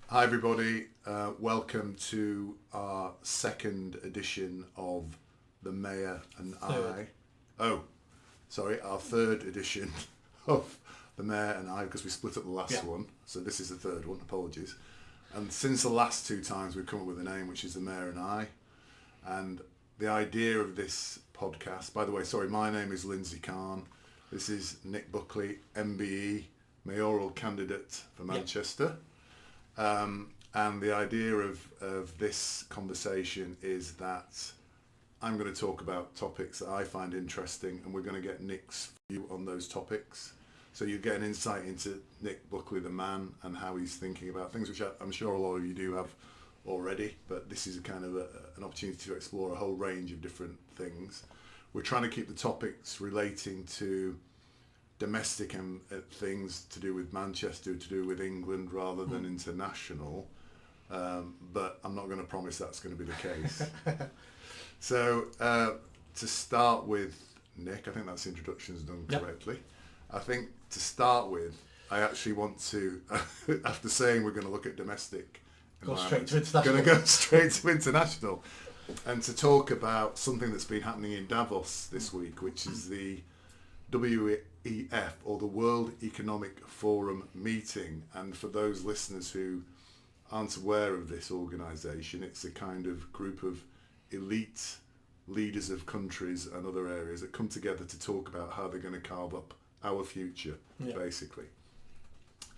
Hi everybody, welcome to our second edition of The Mayor and Third. Our third edition of The Mayor and I, because we split up the last Yeah. one, so this is the third one, apologies. And since the last two times we've come up with a name, which is The Mayor and I, and the idea of this podcast, by the way, sorry, my name is Lindsay Khan, this is Nick Buckley, MBE, mayoral candidate for Manchester. And the idea of this conversation is that I'm going to talk about topics that I find interesting, and we're going to get Nick's view on those topics. So you get an insight into Nick Buckley, the man, and how he's thinking about things, which I'm sure a lot of you do have already, but this is a kind of an opportunity to explore a whole range of different things. We're trying to keep the topics relating to domestic and things to do with Manchester, to do with England, rather than international. But I'm not going to promise that's going to be the case. So to start with, Nick, I think that's introductions done correctly. I think to start with, I actually want to, after saying we're going to look at domestic, Go straight to international. Going to go straight to international, and to talk about something that's been happening in Davos this week, which is the WEF, or the World Economic Forum meeting. And for those listeners who aren't aware of this organisation, it's a kind of group of elite leaders of countries and other areas that come together to talk about how they're going to carve up our future, basically.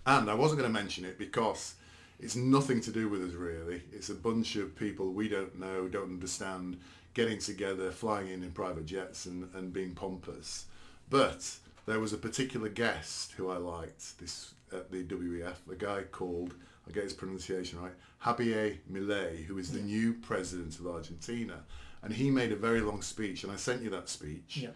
And I wasn't going to mention it because it's nothing to do with us really. It's a bunch of people we don't know, don't understand, getting together, flying in private jets and being pompous. But there was a particular guest who I liked this at the WEF, a guy called, I get his pronunciation right, Javier Milei, who is the new president of Argentina. And he made a very long speech, and I sent you that speech.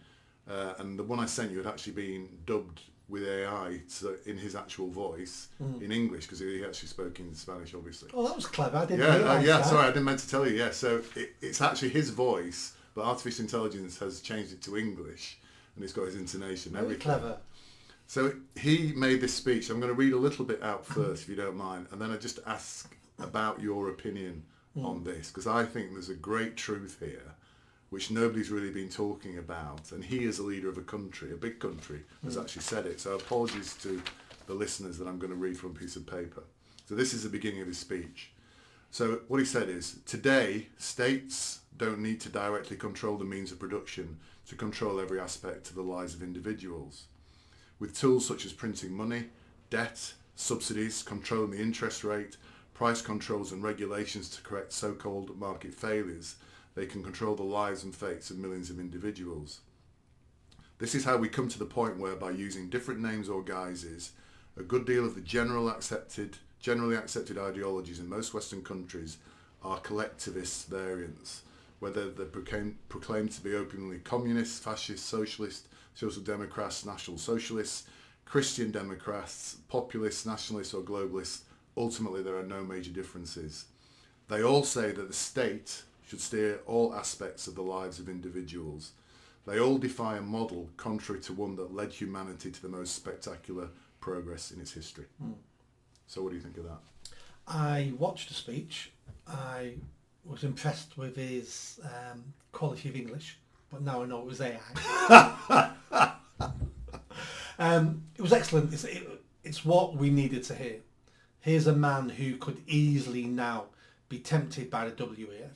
And the one I sent you had actually been dubbed with AI in his actual voice in English, because he actually spoke in Spanish, obviously. Oh, that was clever. I didn't realise that. Sorry, I didn't meant to tell you. Yeah, so it's actually his voice, but artificial intelligence has changed it to English, and it's got his intonation. Very clever. So he made this speech. I'm going to read a little bit out first, if you don't mind, and then I just ask about your opinion on this, because I think there's a great truth here, which nobody's really been talking about. And he, as a leader of a country, a big country, has actually said it. So apologies to the listeners that I'm going to read from a piece of paper. So this is the beginning of his speech. So what he said is, today, states don't need to directly control the means of production to control every aspect of the lives of individuals. With tools such as printing money, debt, subsidies, controlling the interest rate, price controls and regulations to correct so-called market failures, they can control the lives and fates of millions of individuals. This is how we come to the point where, by using different names or guises, a good deal of the generally accepted ideologies in most Western countries are collectivist variants, whether they're proclaimed to be openly communist, fascist, socialist, social democrats, national socialists, Christian democrats, populists, nationalists or globalists. Ultimately, there are no major differences. They all say that the state should steer all aspects of the lives of individuals. They all defy a model contrary to one that led humanity to the most spectacular progress in its history. So what do you think of that? I watched the speech. I was impressed with his quality of English, but now I know it was AI. It was excellent. It's what we needed to hear. Here's a man who could easily now be tempted by the WEF,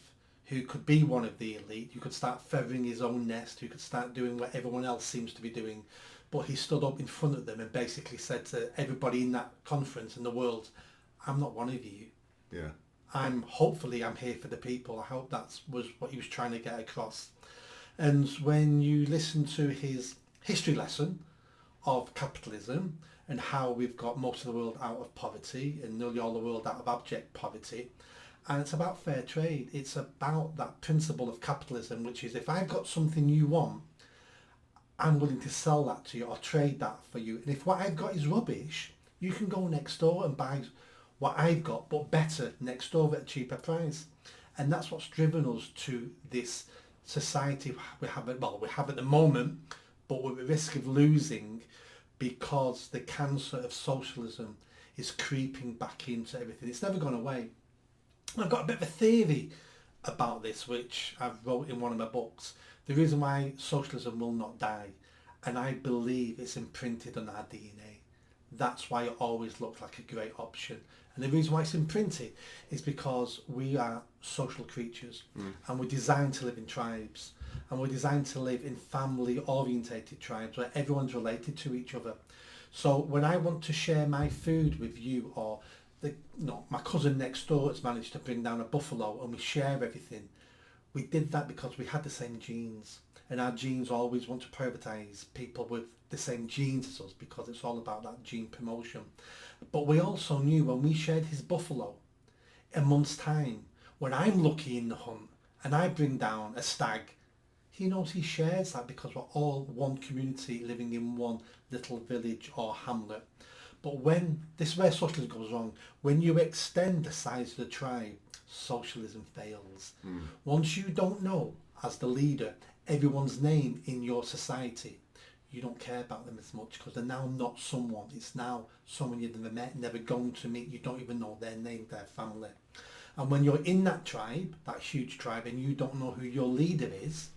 who could be one of the elite, who could start feathering his own nest, who could start doing what everyone else seems to be doing. But he stood up in front of them and basically said to everybody in that conference in the world, I'm not one of you. Yeah. I'm here for the people. I hope that was what he was trying to get across. And when you listen to his history lesson of capitalism and how we've got most of the world out of poverty and nearly all the world out of abject poverty, and it's about fair trade. It's about that principle of capitalism, which is, if I've got something you want, I'm willing to sell that to you or trade that for you. And if what I've got is rubbish, you can go next door and buy what I've got, but better, next door at a cheaper price. And that's what's driven us to this society we have at the moment, but we're at risk of losing, because the cancer of socialism is creeping back into everything. It's never gone away. I've got a bit of a theory about this, which I've wrote in one of my books. The reason why socialism will not die, and I believe it's imprinted on our DNA. That's why it always looked like a great option. And the reason why it's imprinted is because we are social creatures, and we're designed to live in tribes, and we're designed to live in family orientated tribes where everyone's related to each other. So when I want to share my food with you, or my cousin next door has managed to bring down a buffalo and we share everything, we did that because we had the same genes, and our genes always want to prioritise people with the same genes as us because it's all about that gene promotion. But we also knew when we shared his buffalo, a month's time, when I'm lucky in the hunt and I bring down a stag, he knows he shares that because we're all one community living in one little village or hamlet. But this is where socialism goes wrong. When you extend the size of the tribe, socialism fails. Once you don't know, as the leader, everyone's name in your society, you don't care about them as much because they're now not someone. It's now someone you've never met, never going to meet. You don't even know their name, their family. And when you're in that tribe, that huge tribe, and you don't know who your leader is,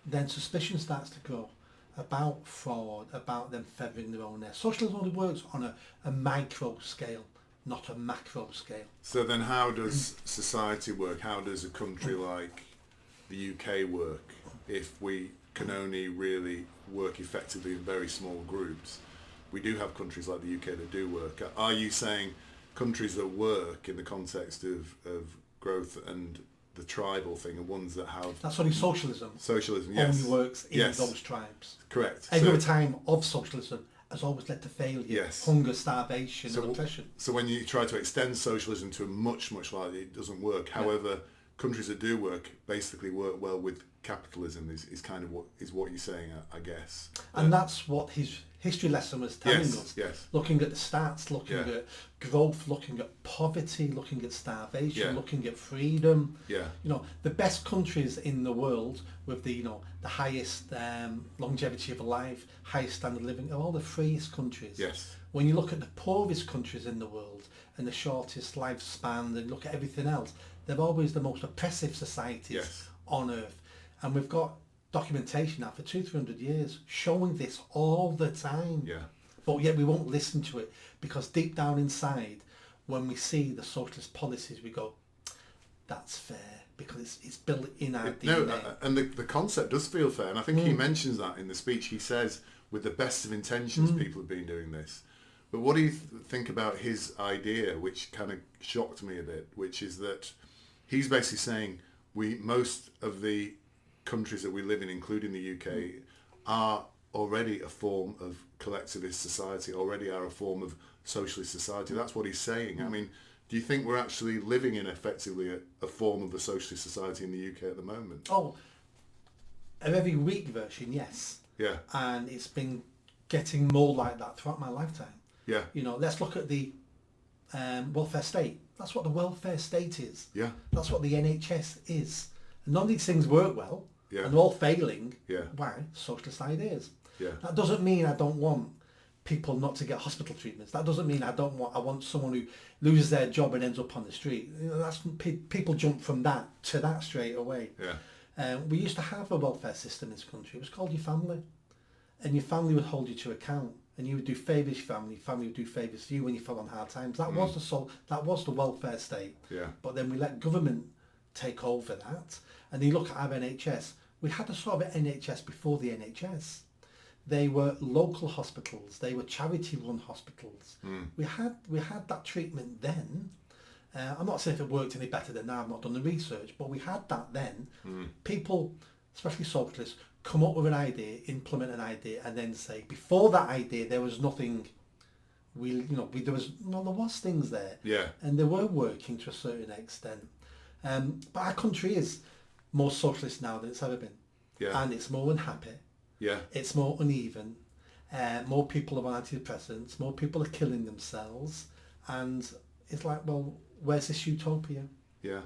then suspicion starts to grow about fraud, about them feathering their own nest. Socialism only works on a micro scale, not a macro scale. So then how does society work? How does a country like the UK work if we can only really work effectively in very small groups? We do have countries like the UK that do work. Are you saying countries that work in the context of growth and the tribal thing are ones that have... That's only socialism. Socialism, yes. Only works in those tribes. Correct. Every time of socialism has always led to failure, yes. hunger, starvation and oppression. So when you try to extend socialism to a much larger, it doesn't work. However, countries that do work basically work well with capitalism is kind of what you're saying, I guess. And that's what his history lesson was telling us. Yes. Looking at the stats, looking at growth, looking at poverty, looking at starvation, looking at freedom. Yeah. You know, the best countries in the world with the highest longevity of life, highest standard of living, are all the freest countries. Yes. When you look at the poorest countries in the world and the shortest lifespan and look at everything else, they're always the most oppressive societies on earth. And we've got documentation now for 200-300 years showing this all the time. Yeah. But yet we won't listen to it because deep down inside, when we see the socialist policies, we go, that's fair because it's built in our DNA. No, and the concept does feel fair. And I think he mentions that in the speech. He says, with the best of intentions, people have been doing this. But what do you think about his idea, which kind of shocked me a bit, which is that he's basically saying most of the countries that we live in, including the UK, are already a form of collectivist society, already are a form of socialist society. That's what he's saying. I mean, do you think we're actually living in effectively a form of a socialist society in the UK at the moment? Oh, a very weak version, yes. Yeah. And it's been getting more like that throughout my lifetime. Yeah. You know, let's look at the welfare state. That's what the welfare state is. Yeah. That's what the NHS is. And none of these things work well. Yeah. And they're all failing. Yeah. Why? Socialist ideas. Yeah. That doesn't mean I don't want people not to get hospital treatments. That doesn't mean I want someone who loses their job and ends up on the street. You know, people jump from that to that straight away. Yeah. We used to have a welfare system in this country. It was called your family. And your family would hold you to account. And you would do favours to your family would do favours to you when you fell on hard times. That was the welfare state. Yeah. But then we let government take over that. And you look at our NHS. We had a sort of NHS before the NHS. They were local hospitals. They were charity-run hospitals. We had that treatment then. I'm not saying if it worked any better than now. I've not done the research, but we had that then. People, especially socialists, come up with an idea, implement an idea, and then say before that idea there was nothing. There was things there. Yeah. And they were working to a certain extent. But our country is more socialist now than it's ever been. Yeah. And it's more unhappy. Yeah. It's more uneven. More people are on antidepressants. More people are killing themselves. And it's like, well, where's this utopia? Yeah.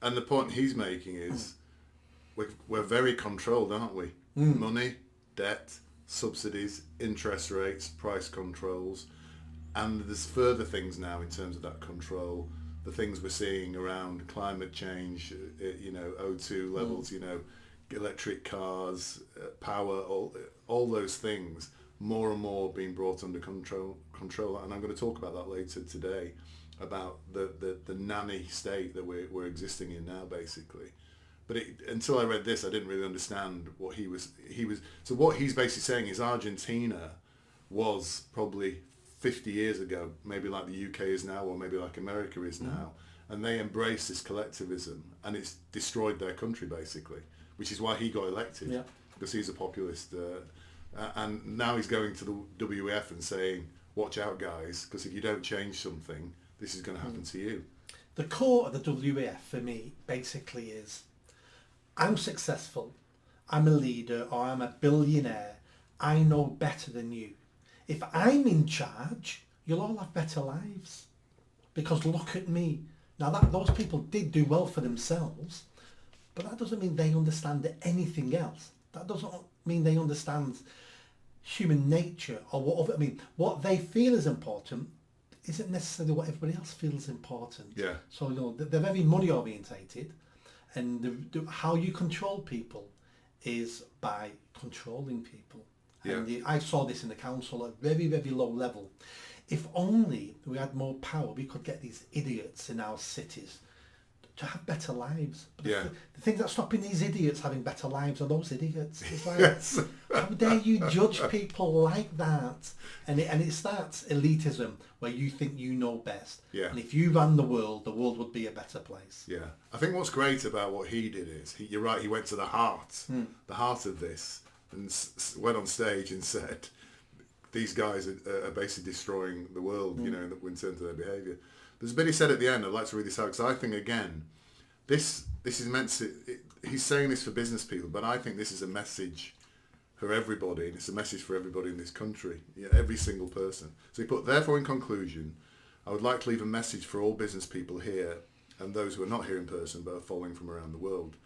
And the point he's making is we're very controlled, aren't we? Money, debt, subsidies, interest rates, price controls. And there's further things now in terms of that control, the things we're seeing around climate change, O2 levels, electric cars, power, all those things, more and more being brought under control. And I'm going to talk about that later today, about the nanny state that we're existing in now, basically. But until I read this, I didn't really understand what he was. So what he's basically saying is Argentina was probably 50 years ago, maybe like the UK is now, or maybe like America is now, and they embraced this collectivism, and it's destroyed their country, basically, which is why he got elected, because he's a populist. And now he's going to the WEF and saying, watch out, guys, because if you don't change something, this is going to happen to you. The core of the WEF for me basically is, I'm successful, I'm a leader, or I'm a billionaire, I know better than you. If I'm in charge, you'll all have better lives. Because look at me. Now those people did do well for themselves, but that doesn't mean they understand anything else. That doesn't mean they understand human nature or what they feel is important isn't necessarily what everybody else feels important. Yeah. So they're very money orientated, and how you control people is by controlling people. Yeah. And I saw this in the council at very, very low level. If only we had more power, we could get these idiots in our cities to have better lives. But the thing that's stopping these idiots having better lives are those idiots. It's like, Yes. how dare you judge people like that? And it starts elitism, where you think you know best. Yeah. And if you ran the world would be a better place. Yeah. I think what's great about what he did is, you're right, he went to the heart of this, and went on stage and said, these guys are basically destroying the world, in terms of their behaviour. There's a bit he said at the end, I'd like to read this out, because I think, again, this is meant to, he's saying this for business people, but I think this is a message for everybody, and it's a message for everybody in this country, every single person. So he put, therefore, in conclusion, I would like to leave a message for all business people here, and those who are not here in person, but are following from around the world.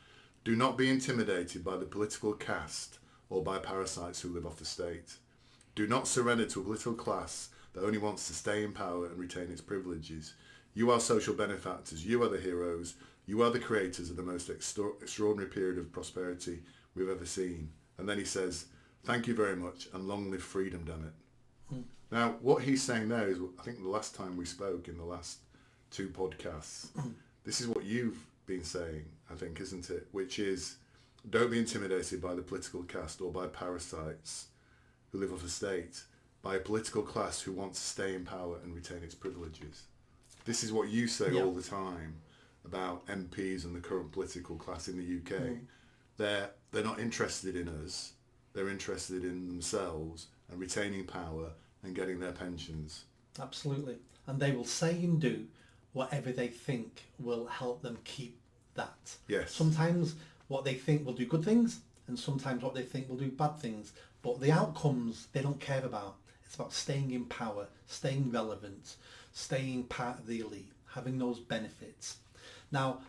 Do not be intimidated by the political caste or by parasites who live off the state. Do not surrender to a political class that only wants to stay in power and retain its privileges. You are social benefactors. You are the heroes. You are the creators of the most extraordinary period of prosperity we've ever seen. And then he says, thank you very much, and long live freedom, damn it. Now, what he's saying there is, I think the last time we spoke in the last 2 podcasts, this is what you've been saying, I think, isn't it? Which is, don't be intimidated by the political caste or by parasites who live off the state, by a political class who wants to stay in power and retain its privileges. This is what you say all the time about MPs and the current political class in the UK. They're not interested in us. They're interested in themselves and retaining power and getting their pensions. Absolutely. And they will say and do whatever they think will help them keep that. Yes. Sometimes what they think will do good things, and sometimes what they think will do bad things. But the outcomes they don't care about. It's about staying in power, staying relevant, staying part of the elite, having those benefits. Now,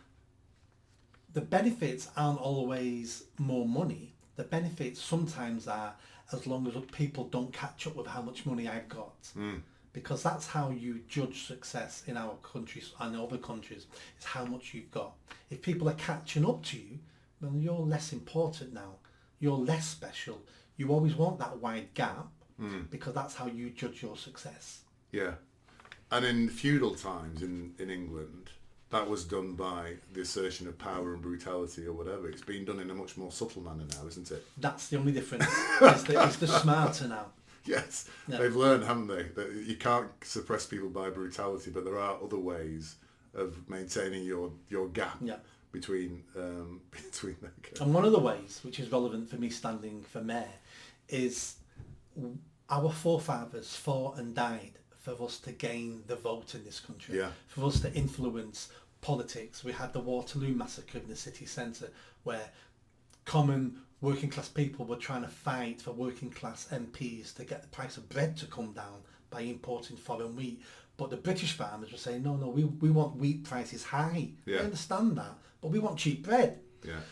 the benefits aren't always more money. The benefits sometimes are as long as people don't catch up with how much money I've got. Because that's how you judge success in our countries and other countries, is how much you've got. If people are catching up to you, well, you're less important now. You're less special. You always want that wide gap, because that's how you judge your success. Yeah. And in feudal times in England, that was done by the assertion of power and brutality or whatever. It's been done in a much more subtle manner now, isn't it? That's the only difference. It's the smarter now. Yes. Yeah. They've learned, haven't they, that you can't suppress people by brutality, but there are other ways of maintaining your gap between them. And one of the ways, which is relevant for me standing for mayor, is our forefathers fought and died for us to gain the vote in this country, for us to influence politics. We had the Waterloo massacre in the city centre, where common working class people were trying to fight for working class MPs to get the price of bread to come down by importing foreign wheat. But the British farmers were saying, no, we want wheat prices high. I understand that, but we want cheap bread.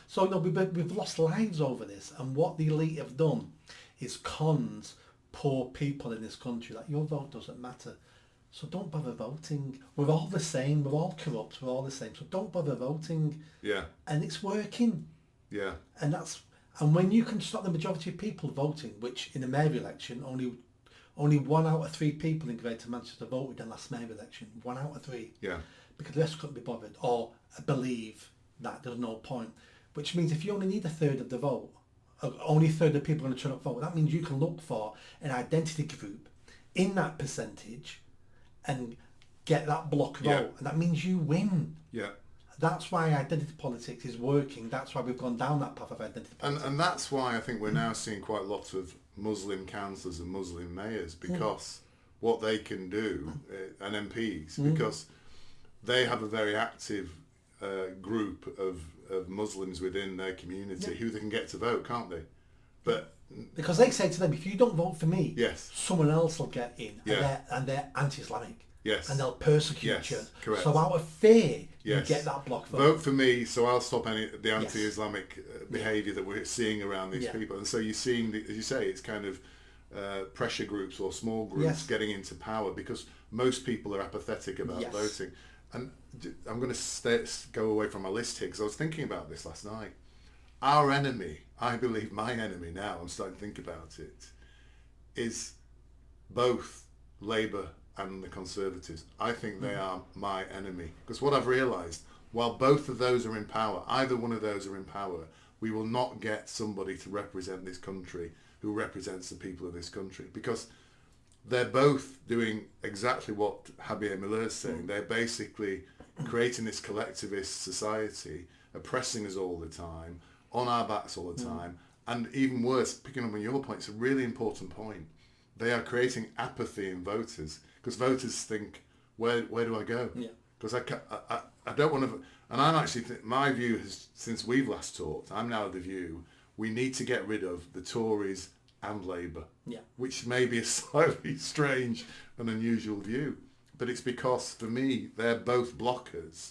So we've lost lives over this, and what the elite have done is conned poor people in this country that your vote doesn't matter. So don't bother voting. We're all the same. We're all corrupt. We're all the same. So don't bother voting. Yeah. And it's working. Yeah. And when you can stop the majority of people voting, which in the mayor election, only 1 out of 3 people in Greater Manchester voted in the last mayor election. 1 out of 3. Yeah. Because the rest couldn't be bothered or believe that there's no point. Which means if you only need a third of the vote, only a third of people are going to turn up vote, that means you can look for an identity group in that percentage and get that block vote. Yeah. And that means you win. Yeah. That's why identity politics is working. That's why we've gone down that path of identity politics. And that's why I think we're now seeing quite a lot of Muslim councillors and Muslim mayors, because what they can do, and MPs, because they have a very active group of Muslims within their community who they can get to vote, can't they? But because they say to them, if you don't vote for me, yes, someone else will get in, and they're anti-Islamic. Yes. And they'll persecute you. Correct. So out of fear, yes, you get that block vote. Vote for me, so I'll stop the anti-Islamic behaviour that we're seeing around these people. And so you're seeing, as you say, it's kind of pressure groups or small groups getting into power because most people are apathetic about voting. And I'm going to go away from my list here because I was thinking about this last night. Our enemy, I believe my enemy now, I'm starting to think about it, is both Labour and the Conservatives. I think they are my enemy. Because what I've realised, while both of those are in power, either one of those are in power, we will not get somebody to represent this country who represents the people of this country. Because they're both doing exactly what Javier Milei is saying. They're basically creating this collectivist society, oppressing us all the time, on our backs all the time, and even worse, picking up on your point, it's a really important point. They are creating apathy in voters because voters think, where do I go? Because I don't want to, and I'm actually, my view has, since we've last talked, I'm now of the view, we need to get rid of the Tories and Labour, which may be a slightly strange and unusual view, but it's because for me they're both blockers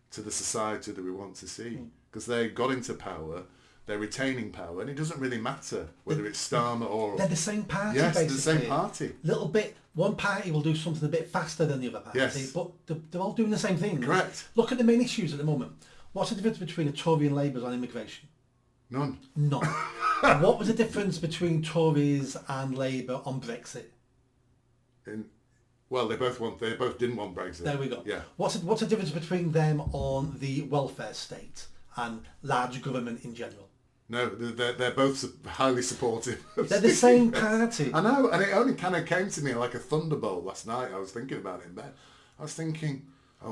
to the society that we want to see, because they got into power, they're retaining power, and it doesn't really matter whether it's Starmer or... They're the same party, yes, basically. Yes, they're the same party. Little bit, one party will do something a bit faster than the other party, but they're all doing the same thing. Correct. Look at the main issues at the moment. What's the difference between a Tory and Labour on immigration? None. What was the difference between Tories and Labour on Brexit? Well, they both didn't want Brexit. There we go. Yeah. What's the difference between them on the welfare state and large government in general? No, they're both highly supportive. They're the same party. I know, and it only kind of came to me like a thunderbolt last night. I was thinking about it in bed. I was thinking,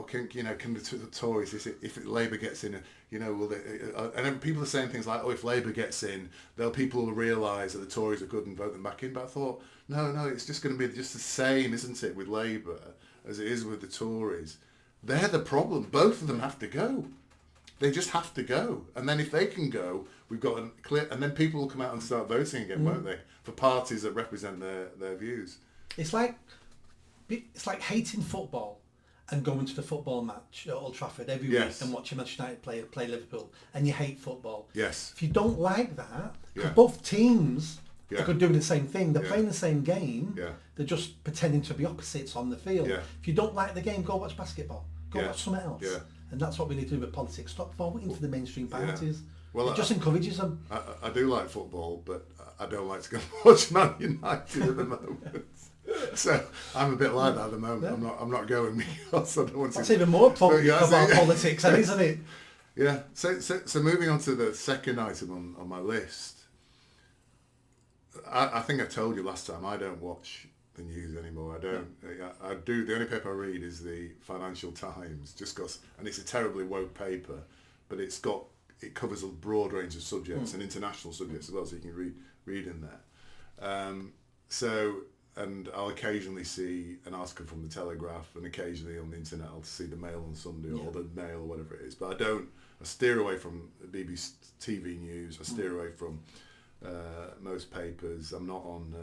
can the Tories, if Labour gets in, will they? And then people are saying things like, if Labour gets in, people will realise that the Tories are good and vote them back in. But I thought, no, it's just going to be just the same, isn't it, with Labour as it is with the Tories? They're the problem. Both of them have to go. They just have to go. And then if they can go, we've got a clear... And then people will come out and start voting again, won't they? For parties that represent their views. It's like hating football and going to the football match at Old Trafford every week and watching Manchester United play Liverpool, and you hate football. Yes. If you don't like that, because both teams are doing the same thing, they're playing the same game, they're just pretending to be opposites on the field. Yeah. If you don't like the game, go watch basketball. Go watch something else. Yeah. And that's what we need to do with politics. Stop voting for the mainstream parties. Yeah. Well, it just encourages them. I do like football, but I don't like to go watch Man United at the moment. So I'm a bit like that at the moment. Yeah. I'm not going because I don't want to. That's even more about politics, isn't it? Yeah. So moving on to the second item on my list. I think I told you last time I don't watch the news anymore. I don't. I do. The only paper I read is the Financial Times, just because, and it's a terribly woke paper, but it covers a broad range of subjects and international subjects as well, so you can read in there. And I'll occasionally see an article from the Telegraph, and occasionally on the internet I'll see the Mail on Sunday or the Mail or whatever it is. But I steer away from BBC TV news. I steer away from most papers. I'm not on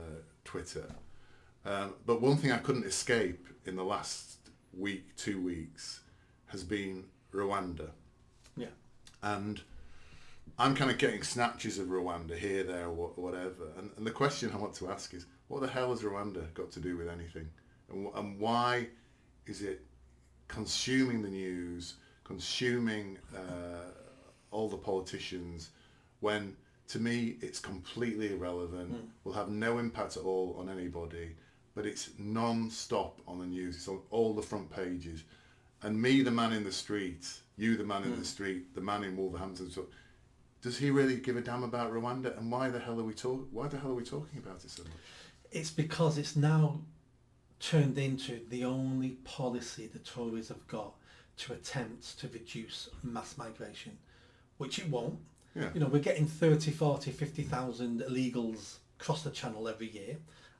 Twitter. But one thing I couldn't escape in the last week, 2 weeks, has been Rwanda. Yeah. And I'm kind of getting snatches of Rwanda here, there, or whatever. And the question I want to ask is, what the hell has Rwanda got to do with anything? and why is it consuming the news, consuming all the politicians, when to me it's completely irrelevant, will have no impact at all on anybody, but it's non-stop on the news. It's on all the front pages. And me, the man in the street, you, the man in the street, the man in Wolverhampton, so does he really give a damn about Rwanda? And why the hell are we talking about it so much? It's because it's now turned into the only policy the Tories have got to attempt to reduce mass migration, which it won't. Yeah. You know, we're getting 30, 40, 50,000 illegals across the channel every year.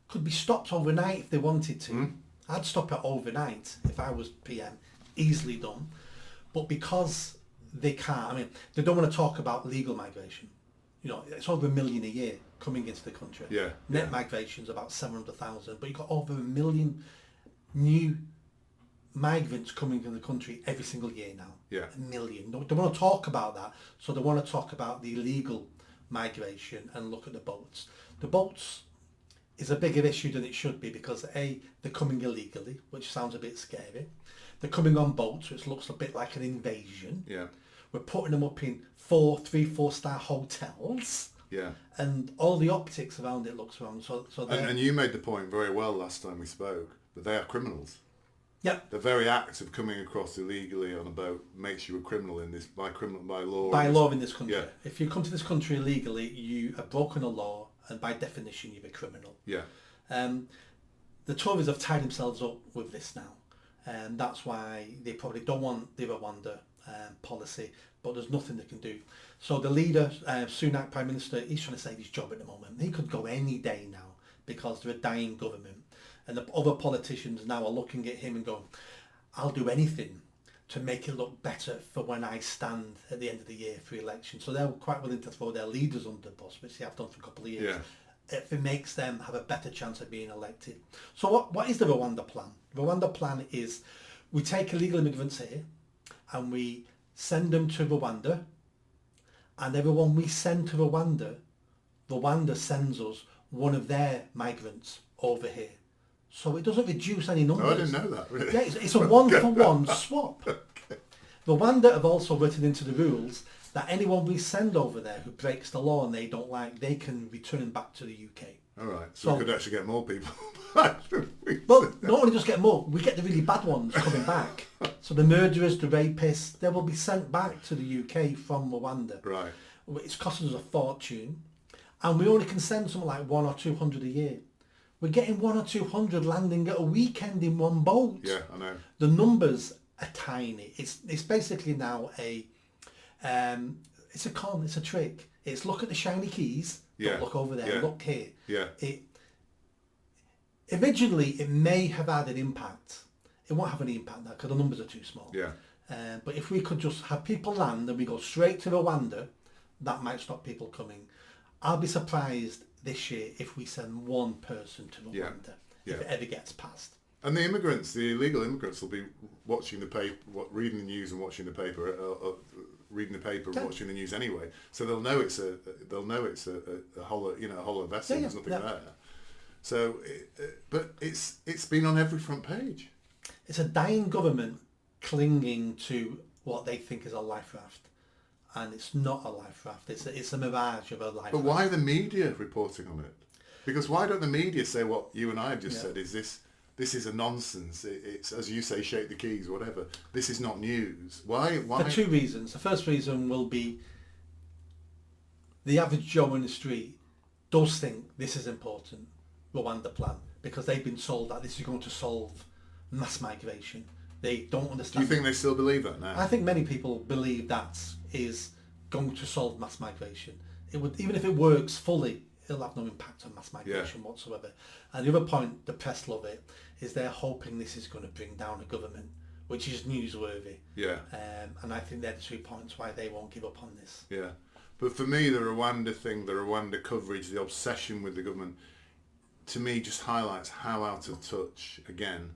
Could be stopped overnight if they wanted to. I'd stop it overnight if I was PM. Easily done. But because they can't, I mean, they don't want to talk about legal migration. You know, it's over 1 million a year coming into the country. Yeah. Net migration's about 700,000, but you've got over 1 million new migrants coming in the country every single year now. Yeah. 1 million. They want to talk about that, so they want to talk about the illegal migration and look at the boats. The boats is a bigger issue than it should be because A, they're coming illegally, which sounds a bit scary. They're coming on boats, which looks a bit like an invasion. Yeah. We're putting them up in 3-4-star hotels. Yeah. And all the optics around it looks wrong. So and you made the point very well last time we spoke, that they are criminals. Yeah. The very act of coming across illegally on a boat makes you a criminal by law. By law in this country. Yeah. If you come to this country illegally, you have broken a law, and by definition, you're a criminal. Yeah. The Tories have tied themselves up with this now, and that's why they probably don't want the Rwanda policy, but there's nothing they can do. So the leader, Sunak, Prime Minister, he's trying to save his job at the moment. He could go any day now because they're a dying government. And the other politicians now are looking at him and going, I'll do anything to make it look better for when I stand at the end of the year for election. So they're quite willing to throw their leaders under the bus, which they have done for a couple of years, if it makes them have a better chance of being elected. So what is the Rwanda plan? The Rwanda plan is we take illegal immigrants here and we send them to Rwanda, and everyone we send to Rwanda, Rwanda sends us one of their migrants over here. So it doesn't reduce any numbers. Oh, I didn't know that, really. Yeah, it's a one-for-one swap. Okay. Rwanda have also written into the rules that anyone we send over there who breaks the law and they don't like, they can return back to the UK. All right, so we could actually get more people back. Well, not only just get more, we get the really bad ones coming back. So the murderers, the rapists, they will be sent back to the UK from Rwanda. Right. It's costing us a fortune. And we only can send something like 100 or 200 a year. We're getting 100 or 200 landing at a weekend in one boat. Yeah, I know. The numbers are tiny. It's basically now it's a con, it's a trick. It's look at the shiny keys, don't look over there, look here. Yeah. Originally, it may have had an impact. It won't have any impact now because the numbers are too small. Yeah. But if we could just have people land and we go straight to Rwanda, that might stop people coming. I'll be surprised this year if we send one person to Rwanda, if it ever gets passed. And the immigrants, the illegal immigrants, will be watching the paper, reading the news and watching the paper, and watching the news anyway. So they'll know it's a hollow vessel. There's nothing there. So, but it's been on every front page. It's a dying government clinging to what they think is a life raft. And it's not a life raft. It's a mirage of a life raft. But why are the media reporting on it? Because why don't the media say what you and I have just said? Is this is a nonsense. It's, as you say, shake the keys, whatever. This is not news. Why? For two reasons. The first reason will be the average Joe in the street does think this is important, Rwanda plan, because they've been told that this is going to solve mass migration. They don't understand. Do you think they still believe that now? I think many people believe that is going to solve mass migration. It would, even if it works fully, it'll have no impact on mass migration whatsoever. And the other point, the press love it, is they're hoping this is going to bring down a government, which is newsworthy. Yeah. And I think they're the 2 points why they won't give up on this. Yeah. But for me, the Rwanda thing, the Rwanda coverage, the obsession with the government, to me just highlights how out of touch, again,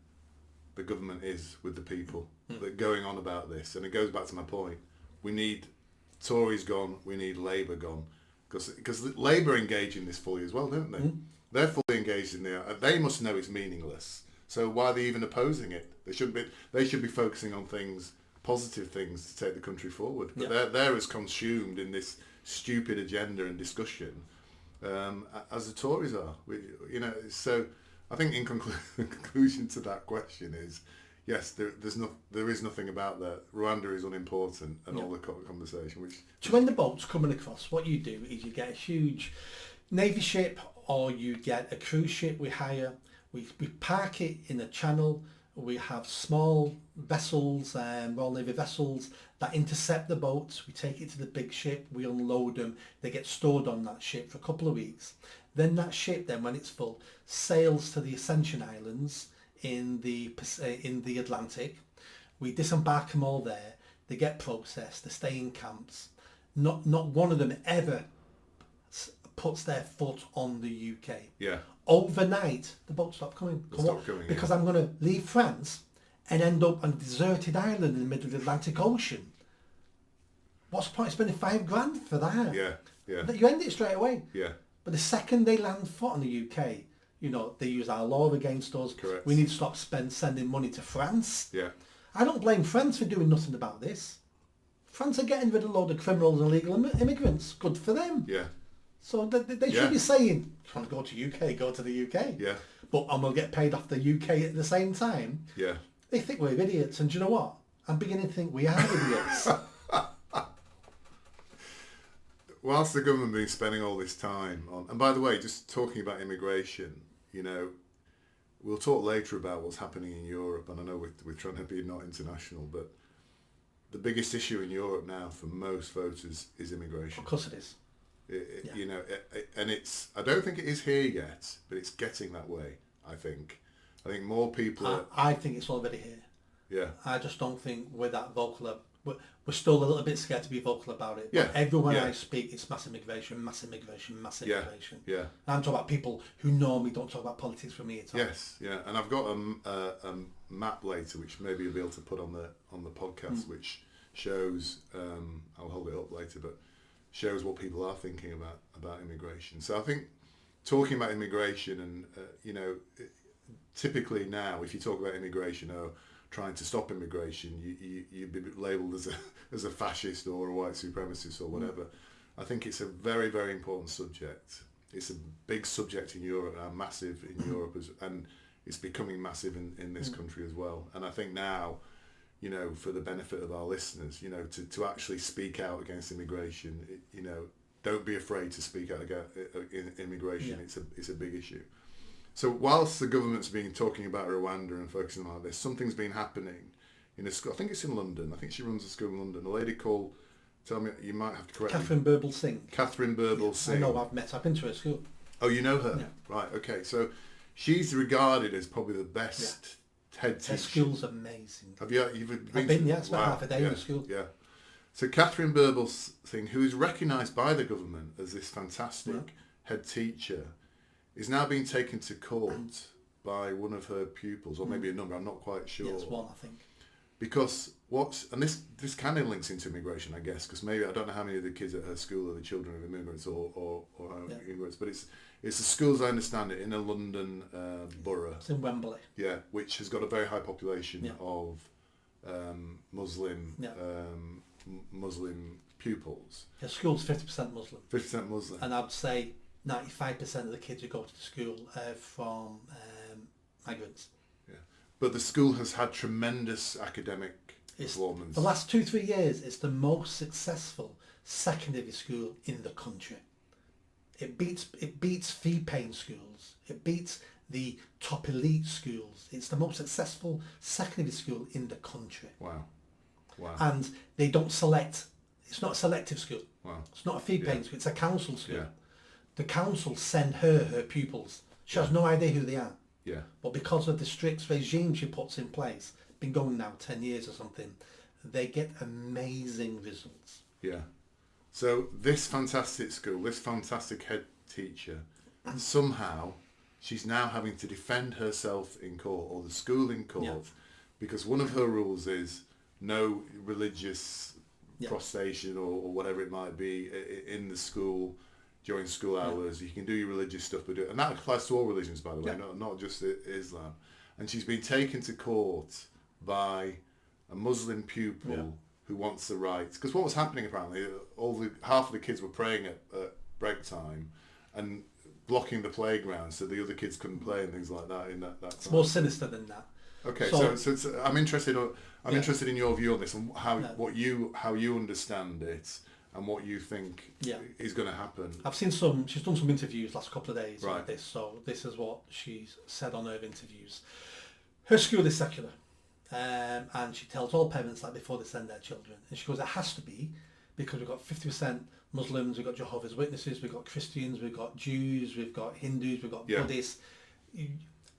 the government is with the people that are going on about this. And it goes back to my point. We need Tories gone, we need Labour gone. Because Labour engage in this fully as well, don't they? They're fully engaged in there. They must know it's meaningless. So why are they even opposing it? They should be focusing on things, positive things to take the country forward. But they're as consumed in this stupid agenda and discussion as the Tories are. So I think in conclusion to that question is, yes, there is nothing about that. Rwanda is unimportant and all the conversation. So when the boat's coming across, what you do is you get a huge Navy ship or you get a cruise ship we hire. We park it in a channel. We have small vessels, Royal Navy vessels that intercept the boats. We take it to the big ship. We unload them. They get stored on that ship for a couple of weeks. Then that ship, when it's full, sails to the Ascension Islands in the Atlantic. We disembark them all there. They get processed. They stay in camps. Not one of them ever puts their foot on the UK. Yeah. Overnight, the boat stopped coming. Because I'm going to leave France and end up on a deserted island in the middle of the Atlantic Ocean. What's the point of spending $5,000 for that? Yeah. You end it straight away. Yeah. But the second they land foot on the UK, they use our law against us. Correct. We need to stop sending money to France. Yeah. I don't blame France for doing nothing about this. France are getting rid of a load of criminals and illegal immigrants. Good for them. Yeah. So they should be saying, if you want to go to UK, go to the UK. Yeah. And we'll get paid off the UK at the same time. Yeah. They think we're idiots. And do you know what? I'm beginning to think we are idiots. Whilst the government has been spending all this time on... And by the way, just talking about immigration, we'll talk later about what's happening in Europe. And I know we're trying to be not international, but the biggest issue in Europe now for most voters is immigration. Of course it is. And I don't think it is here yet, but it's getting that way. I think more people. I think it's already here. Yeah. I just don't think we're that vocal. We're still a little bit scared to be vocal about it. Yeah. But everywhere I speak, it's mass immigration, mass immigration, mass immigration. Yeah. I'm talking about people who normally don't talk about politics for me at all. Yes. Yeah. And I've got a map later, which maybe you'll be able to put on the podcast, which shows. I'll hold it up later, but shows what people are thinking about immigration. So I think talking about immigration and typically now if you talk about immigration or trying to stop immigration, you'd be labelled as a fascist or a white supremacist or whatever. I think it's a very, very important subject. It's a big subject in Europe and massive in Europe and it's becoming massive in this country as well. And I think now, for the benefit of our listeners, to actually speak out against immigration, don't be afraid to speak out against immigration. Yeah. It's a big issue. So whilst the government's been talking about Rwanda and focusing on this, something's been happening in a school. I think it's in London. I think she runs a school in London. A lady called, tell me, you might have to correct Catherine me. Burble Singh. Catherine Burble Singh. I know, I've been to her school. Oh, you know her? Yeah. Right, okay. So she's regarded as probably the best head teacher. Her school's amazing. You've been? I've been, I spent half a day in the school. Yeah. So Catherine Burble Singh, who is recognised by the government as this fantastic head teacher, is now being taken to court by one of her pupils, or maybe a number, I'm not quite sure. Yeah, it's one, I think. Because this kind of links into immigration, I guess, because maybe I don't know how many of the kids at her school are the children of immigrants or immigrants, but it's the school, as I understand it, in a London borough. It's in Wembley. Yeah, which has got a very high population of Muslim pupils. The school's 50% Muslim. 50% Muslim. And I'd say 95% of the kids who go to the school are from migrants. Yeah, but the school has had tremendous academic performance. The last 2-3 years, it's the most successful secondary school in the country. It beats fee-paying schools. It beats the top elite schools. It's the most successful secondary school in the country. Wow. And they don't select. It's not a selective school. Wow. It's not a fee-paying school. It's a council school. Yeah. The council send her pupils. She has no idea who they are. Yeah. But because of the strict regime she puts in place, been going now 10 years or something, they get amazing results. Yeah. So this fantastic school, this fantastic head teacher, somehow she's now having to defend herself in court, or the school in court, because one of her rules is no religious prostration or whatever it might be in the school during school hours. You can do your religious stuff, and that applies to all religions, by the way, not just Islam. and she's been taken to court by a Muslim pupil who wants the rights. Because what was happening apparently, half of the kids were praying at break time and blocking the playground so the other kids couldn't play and things like that in that time. It's more sinister than that. Okay, so I'm interested. I'm interested in your view on this and how you understand it and what you think is going to happen. I've seen she's done some interviews last couple of days on this, so this is what she's said on her interviews. Her school is secular, and she tells all parents that before they send their children, and she goes, it has to be, because we've got 50% Muslims, we've got Jehovah's Witnesses, we've got Christians, we've got Jews, we've got Hindus, we've got Buddhists.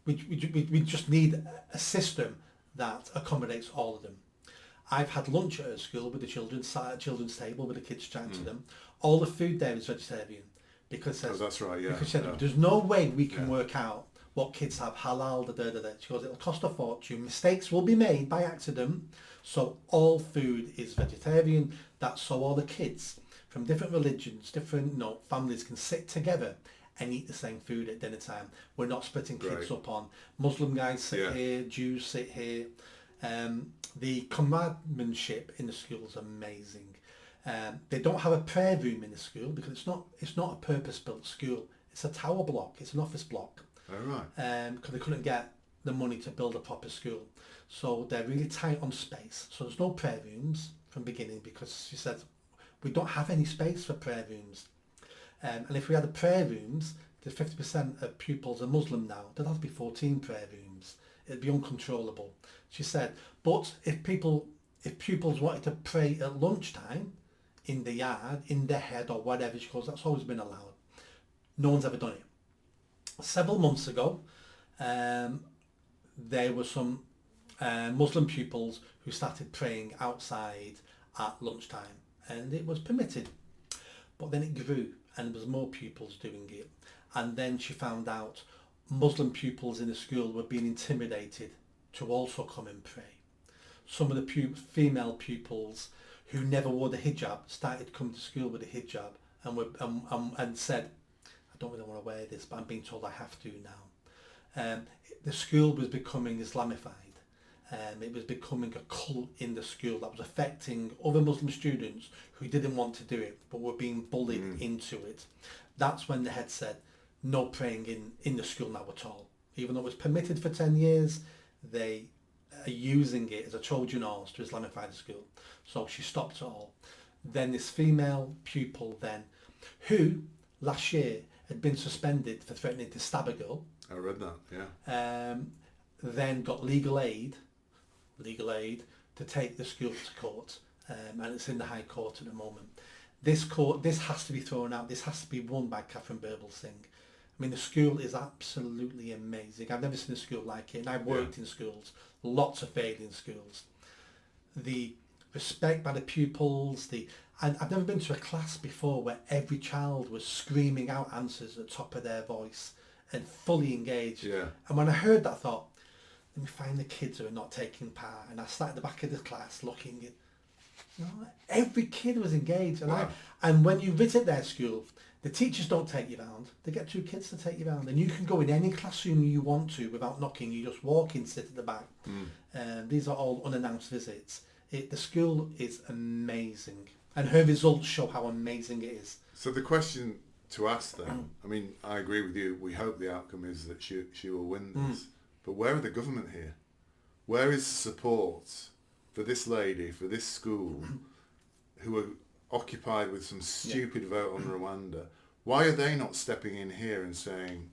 We just need a system that accommodates all of them. I've had lunch at her school with the children, sat at children's table with the kids chatting to them. All the food there is vegetarian because that's right. Yeah. Because there's no way we can work out what kids have halal. She goes, it'll cost a fortune. Mistakes will be made by accident. So all food is vegetarian. That's so all the kids from different religions, different families can sit together and eat the same food at dinner time. We're not splitting kids up on Muslim guys sit here, Jews sit here. The comradeship in the school is amazing. They don't have a prayer room in the school because it's not a purpose-built school. It's a tower block. It's an office block. Oh, right. Because they couldn't get the money to build a proper school. So they're really tight on space. So there's no prayer rooms from beginning because she said, we don't have any space for prayer rooms. And if we had the prayer rooms, the 50% of pupils are Muslim now. There'd have to be 14 prayer rooms. It'd be uncontrollable. She said, but if pupils wanted to pray at lunchtime in the yard, in their head or whatever, she goes, that's always been allowed. No one's ever done it. Several months ago, there were some Muslim pupils who started praying outside at lunchtime, and it was permitted. But then it grew, and there was more pupils doing it. And then she found out Muslim pupils in the school were being intimidated to also come and pray. Some of the female pupils who never wore the hijab started coming to school with a hijab and said, I don't really want to wear this, but I'm being told I have to now. The school was becoming Islamified. It was becoming a cult in the school that was affecting other Muslim students who didn't want to do it but were being bullied into it. That's when the head said, no praying in the school now at all. Even though it was permitted for 10 years, they are using it as a Trojan horse to Islamify the school. So she stopped it all. Then this female pupil then, who last year had been suspended for threatening to stab a girl. I read that, yeah. Then got legal aid to take the school to court, and it's in the High Court at the moment. This has to be thrown out. This has to be won by Catherine Birbalsingh. I mean, the school is absolutely amazing. I've never seen a school like it, and I've worked in schools, lots of failing schools. The respect by the pupils, and I've never been to a class before where every child was screaming out answers at the top of their voice and fully engaged. Yeah. And when I heard that, I thought, let me find the kids who are not taking part. And I sat at the back of the class looking at, every kid was engaged. And, and when you visit their school, the teachers don't take you round. They get 2 kids to take you round. And you can go in any classroom you want to without knocking. You just walk in, sit at the back. These are all unannounced visits. The school is amazing. And her results show how amazing it is. So the question to ask then, I mean, I agree with you. We hope the outcome is that she will win this. But where are the government here? Where is support for this lady, for this school, who are occupied with some stupid vote on Rwanda? Why are they not stepping in here and saying,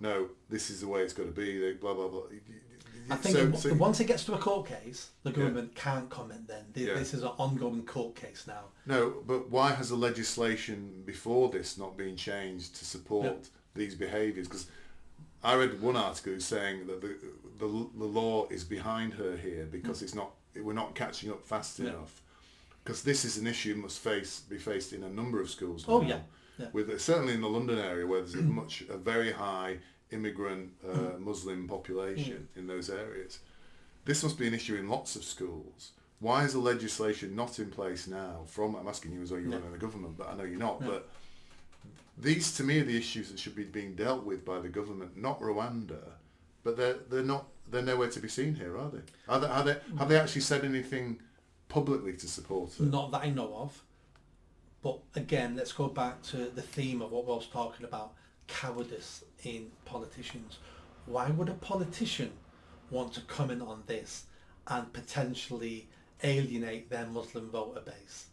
no, this is the way it's got to be, blah, blah, blah? I think once it gets to a court case, the government can't comment then. This is an ongoing court case now. No, but why has the legislation before this not been changed to support these behaviours? Because I read one article saying that the law is behind her here because we're not catching up fast enough. Because this is an issue must be faced in a number of schools now. Oh yeah. With certainly in the London area where there's a very high immigrant Muslim population in those areas. This must be an issue in lots of schools. Why is the legislation not in place now? I'm asking you as though you're running the government, but I know you're not. But these, to me, are the issues that should be being dealt with by the government, not Rwanda. but they're not. They're nowhere to be seen here, are they? Have they actually said anything publicly to support it? Not that I know of. But again, let's go back to the theme of what we was talking about, cowardice in politicians. Why would a politician want to come in on this and potentially alienate their Muslim voter base?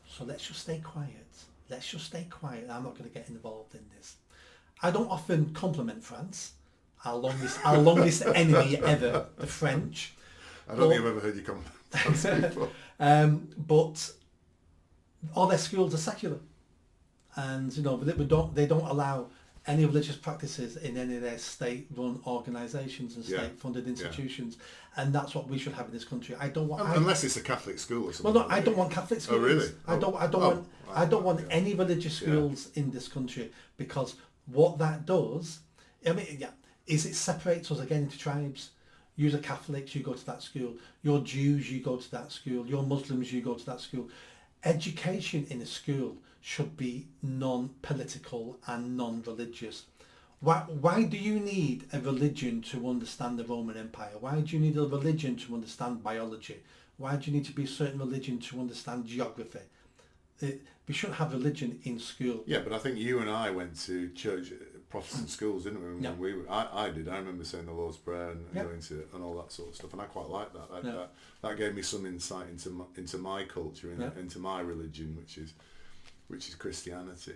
So let's just stay quiet. Let's just stay quiet. I'm not going to get involved in this. I don't often compliment France, our longest enemy ever, the French. I don't think I've ever heard you compliment France before. But all their schools are secular, and they don't allow any religious practices in any of their state-run organisations and state-funded institutions, and that's what we should have in this country. I don't want unless it's a Catholic school or something. Well, no, I don't want Catholic schools. Oh, really? I don't want any religious schools in this country, because what that does, is it separates us again into tribes. You're Catholics, you go to that school. You're Jews, you go to that school. You're Muslims, you go to that school. Education in a school should be non-political and non-religious. Why do you need a religion to understand the Roman Empire? Why do you need a religion to understand biology? Why do you need to be a certain religion to understand geography? We shouldn't have religion in school. Yeah, but I think you and I went to church, Protestant schools, didn't we? I did. I remember saying the Lord's Prayer and going to it and all that sort of stuff, and I quite liked that. That gave me some insight into my culture and into my religion, which is Christianity.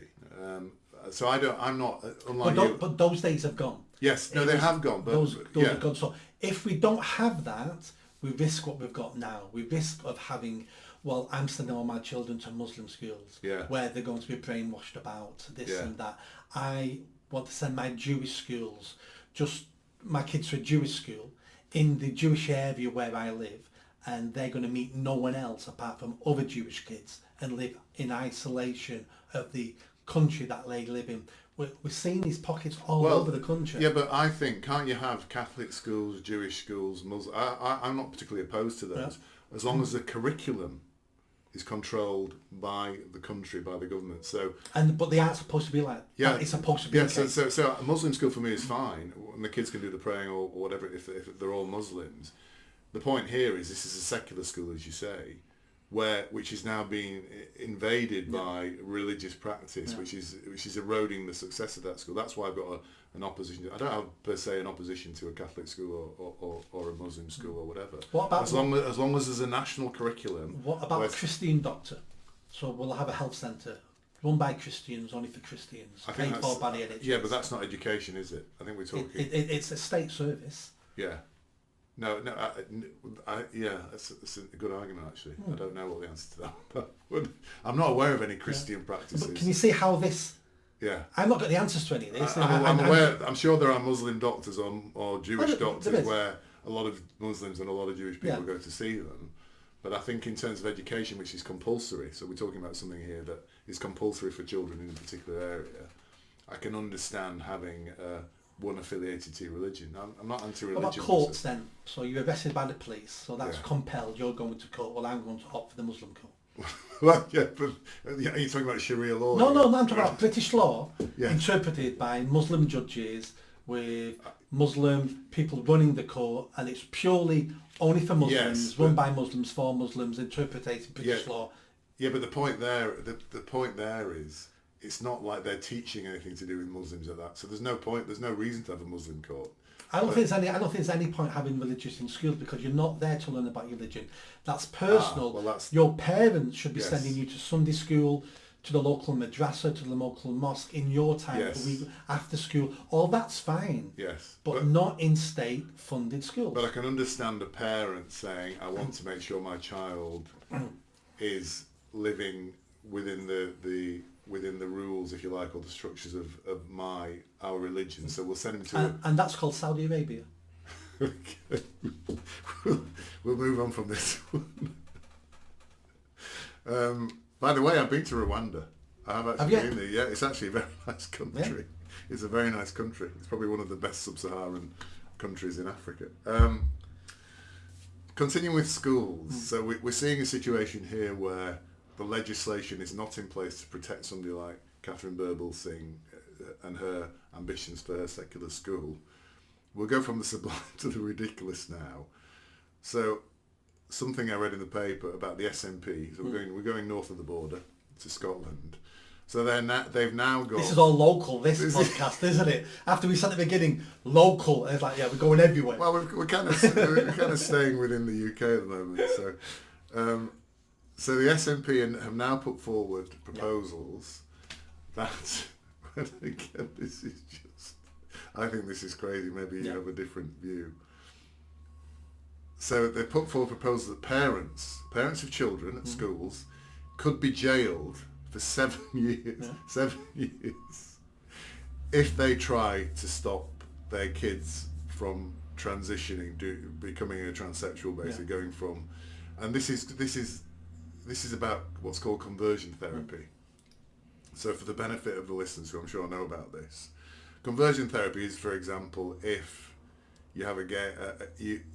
So I'm not unlike you. But those days have gone. Yes, no, they have gone. But those have gone. So if we don't have that, we risk what we've got now. We risk of having. Well, I'm sending all my children to Muslim schools where they're going to be brainwashed about this and that. I want to send my Jewish schools, my kids to a Jewish school in the Jewish area where I live, and they're going to meet no one else apart from other Jewish kids and live in isolation of the country that they live in. We're seeing these pockets all over the country. Yeah, but I think, can't you have Catholic schools, Jewish schools, Muslim? I'm not particularly opposed to those, as long as the curriculum is controlled by the country, by the government. But they aren't supposed to be like it's supposed to be. Yeah, so a Muslim school for me is fine, and the kids can do the praying or whatever if they're all Muslims. The point here is this is a secular school, as you say, which is now being invaded by religious practice, which is eroding the success of that school. That's why I've got an opposition. I don't have per se an opposition to a Catholic school or a Muslim school or whatever. What about as long as there's a national curriculum? What about a Christian doctor? So we'll have a health centre run by Christians, only for Christians, paid for by the NHS. Yeah, but that's not education, is it? I think we're talking. It's a state service. Yeah. No, that's a good argument actually. I don't know what the answer to that. But I'm not aware of any Christian practices. But can you see how this? Yeah. I've not got the answers to any of this. I'm aware. I'm sure there are Muslim doctors or Jewish doctors where a lot of Muslims and a lot of Jewish people go to see them. But I think in terms of education, which is compulsory, so we're talking about something here that is compulsory for children in a particular area, I can understand having one affiliated to your religion. I'm not anti-religion. What about courts then? So you're arrested by the police, so that's compelled. You're going to court. Well, I'm going to opt for the Muslim court. Well, yeah, but you're talking about Sharia law. No, I'm talking about British law interpreted by Muslim judges with Muslim people running the court, and it's purely only for Muslims, run by Muslims, for Muslims, interpreting British law. Yeah, but the point there is it's not like they're teaching anything to do with Muslims at that. So there's no point. There's no reason to have a Muslim court. I don't think there's any point having religious in schools, because you're not there to learn about your religion. That's personal. Your parents should be sending you to Sunday school, to the local madrasa, to the local mosque in your time after school. All that's fine. Yes. But not in state-funded schools. But I can understand a parent saying, I want to make sure my child is living within the rules, if you like, or the structures of our religion. So we'll send him to and that's called Saudi Arabia. Okay. We'll move on from this one. By the way, I've been to Rwanda. I have actually been there. Yeah, it's actually a very nice country. Yeah. It's a very nice country. It's probably one of the best sub-Saharan countries in Africa. Continuing with schools. So we're seeing a situation here where the legislation is not in place to protect somebody like Catherine Birbal Singh and her ambitions for her secular school. we'll go from the sublime to the ridiculous now. So, something I read in the paper about the SNP. So we're going north of the border to Scotland. So they've now got... This is all local, this podcast, isn't it? After we said at the beginning, local, and it's like, yeah, we're going everywhere. Well, we're kind of staying within the UK at the moment. So the SNP have now put forward proposals that, again, this is just... I think this is crazy. Maybe you have a different view. So they put forward proposals that parents of children at schools could be jailed for 7 years, 7 years, if they try to stop their kids from transitioning, becoming a transsexual, basically going from, and this is about what's called conversion therapy. So for the benefit of the listeners who I'm sure know about this, conversion therapy is, for example, if you have a gay,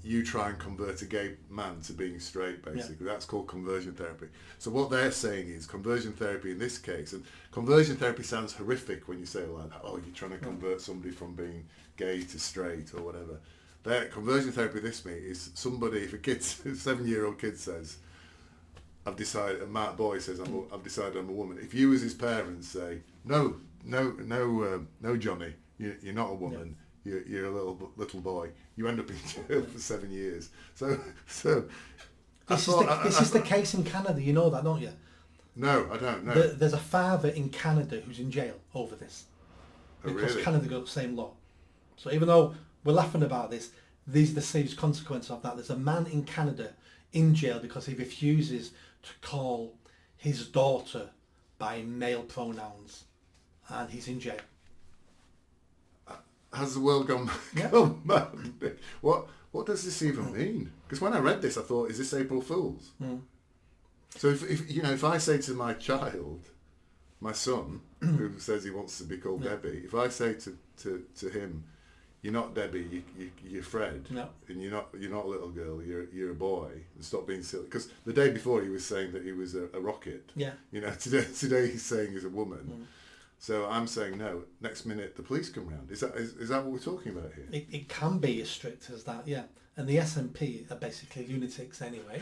you try and convert a gay man to being straight, basically. That's called conversion therapy. So what they're saying is conversion therapy in this case, and conversion therapy sounds horrific when you say it like that. Oh, you're trying to convert somebody from being gay to straight or whatever. Conversion therapy, this is somebody, if a 7-year-old kid says, I've decided, a Mark Boy says, I've decided I'm a woman. If you as his parents say, no, Johnny, you're not a woman. Yeah. You're a little boy. You end up in jail for 7 years. So this is the case in Canada. You know that, don't you? No, I don't know. There's a father in Canada who's in jail over this because Canada got the same law. So even though we're laughing about this, these are the serious consequences of that. There's a man in Canada in jail because he refuses to call his daughter by male pronouns, and he's in jail. Has the world gone mad? What does this even mean? Because when I read this, I thought, is this April Fool's? So if I say to my child, my son, who says he wants to be called Debbie, if I say to him, you're not Debbie, you're Fred, and you're not a little girl, you're a boy, and stop being silly. Because the day before he was saying that he was a rocket. Yeah. Today he's saying he's a woman. So I'm saying no. Next minute the police come round. Is that what we're talking about here? It can be as strict as that, yeah. And the SNP are basically lunatics anyway.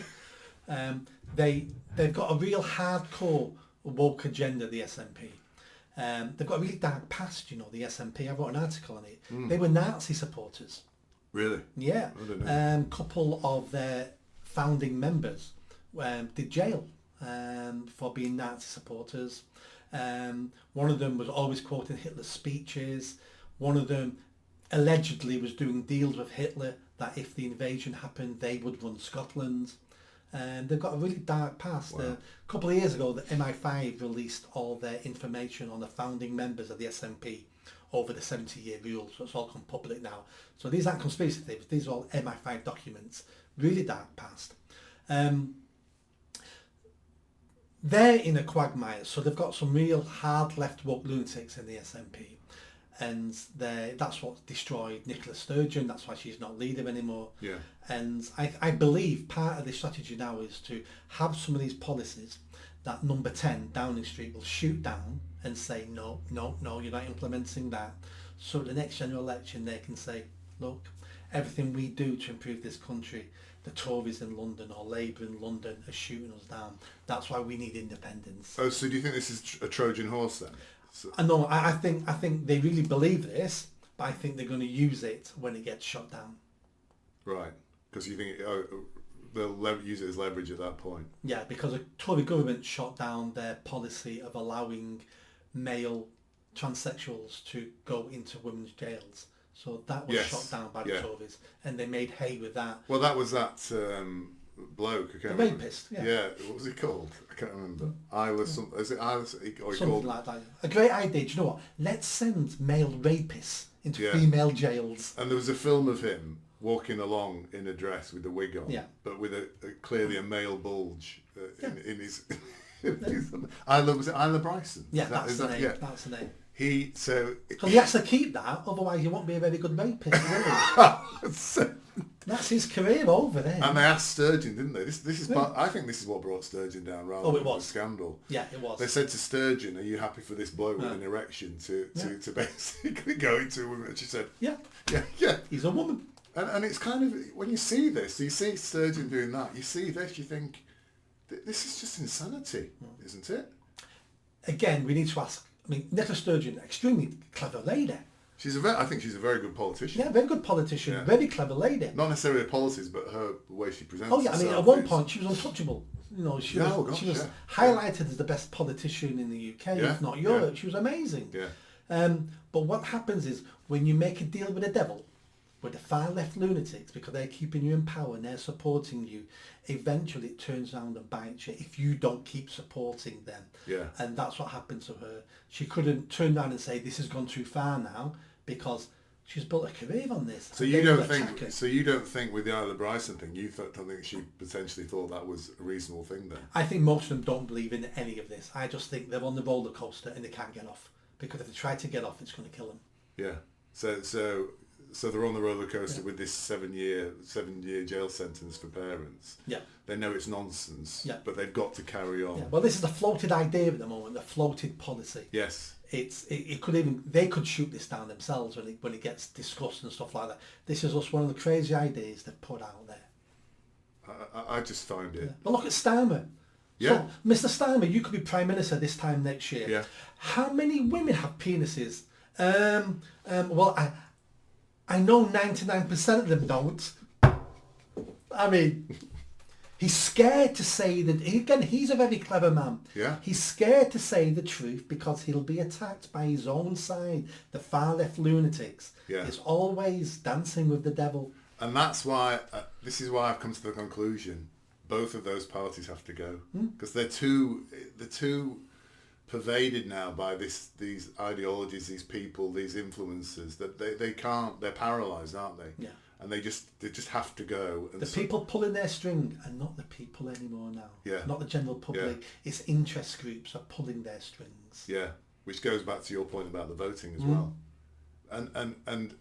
They've got a real hardcore woke agenda, the SNP. They've got a really dark past, the SNP. I wrote an article on it. They were Nazi supporters. Really? Yeah. I don't know. Couple of their founding members did jail for being Nazi supporters. One of them was always quoting Hitler's speeches. One of them allegedly was doing deals with Hitler that if the invasion happened, they would run Scotland. They've got a really dark past. Wow. A couple of years ago, the MI5 released all their information on the founding members of the SNP over the 70-year rule, so it's all come public now. So these aren't conspiracy theories, these are all MI5 documents. Really dark past. They're in a quagmire, so they've got some real hard left woke lunatics in the SNP, and that's what destroyed Nicola Sturgeon. That's why she's not leader anymore. Yeah. And I believe part of the strategy now is to have some of these policies that Number 10 Downing Street will shoot down and say no, you're not implementing that. So at the next general election they can say, look, everything we do to improve this country, the Tories in London or Labour in London are shooting us down. That's why we need independence. Oh, so do you think this is a Trojan horse then? So... No, I think they really believe this, but I think they're going to use it when it gets shot down. Right, because you think they'll use it as leverage at that point. Yeah, because the Tory government shot down their policy of allowing male transsexuals to go into women's jails. So that was shot down by the Tories, and they made hay with that. Well, that was that bloke. I can't remember. Rapist. Yeah. What was he called? I can't remember. Is it Isla? Something like that. A great idea. Do you know what? Let's send male rapists into female jails. And there was a film of him walking along in a dress with a wig on, but with clearly a male bulge in his. Was it Isla Bryson? Yeah, that's the name. Yeah. That's the name. So he has to keep that, otherwise he won't be a very good rapist, will he? That's his career over there. And they asked Sturgeon, didn't they? This is I think this is what brought Sturgeon down rather than the scandal. Yeah, it was. They said to Sturgeon, "Are you happy for this bloke with an erection to basically go into a woman?" And she said, Yeah. He's a woman. And it's kind of, when you see this, you see Sturgeon doing that, you see this, you think, this is just insanity, isn't it? Again, we need to ask. I mean, Nicola Sturgeon, extremely clever lady. I think she's a very good politician. Yeah, very good politician, very clever lady. Not necessarily her policies, but the way she presents herself. I mean, at one point she was untouchable. You know, she was highlighted as the best politician in the UK, if not Europe. Yeah. She was amazing. Yeah. But what happens is, when you make a deal with the devil, with the far left lunatics, because they're keeping you in power and they're supporting you, eventually it turns around and bites you if you don't keep supporting them. Yeah. And that's what happened to her. She couldn't turn around and say, this has gone too far now, because she's built a career on this. So you don't think with the Isla Bryson thing, you don't think she potentially thought that was a reasonable thing then? I think most of them don't believe in any of this. I just think they're on the roller coaster and they can't get off, because if they try to get off, it's going to kill them. Yeah. So they're on the roller coaster with this 7-year jail sentence for parents. Yeah. They know it's nonsense, but they've got to carry on. Yeah. Well, this is a floated idea at the moment, a floated policy. Yes. They could shoot this down themselves when it gets discussed and stuff like that. This is just one of the crazy ideas they've put out there. I just find it. Yeah. Well, look at Starmer. Yeah. So, Mr. Starmer, you could be Prime Minister this time next year. Yeah. How many women have penises? Well, I know 99% of them don't. I mean, he's scared to say that. Again, he's a very clever man. Yeah. He's scared to say the truth because he'll be attacked by his own side, the far left lunatics. Yeah. He's always dancing with the devil. And that's why, this is why I've come to the conclusion, both of those parties have to go. Because they're too pervaded now by these ideologies, these people, these influences, that they can't, they're paralysed, aren't they? Yeah. And they just have to go. And the people pulling their string are not the people anymore now. Yeah. Not the general public. Yeah. It's interest groups are pulling their strings. Yeah. Which goes back to your point about the voting as well. And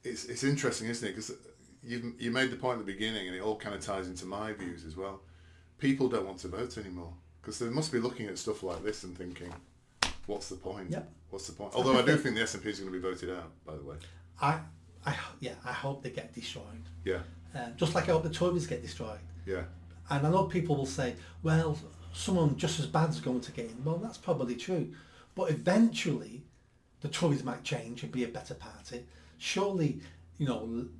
it's interesting, isn't it? Because you made the point at the beginning, and it all kind of ties into my views as well. People don't want to vote anymore. Because they must be looking at stuff like this and thinking, what's the point? Yep. What's the point? Although I do think the SNP is going to be voted out, by the way. I hope they get destroyed. Yeah. Just like I hope the Tories get destroyed. Yeah. And I know people will say, well, someone just as bad is going to get in. Well, that's probably true. But eventually, the Tories might change and be a better party. Surely,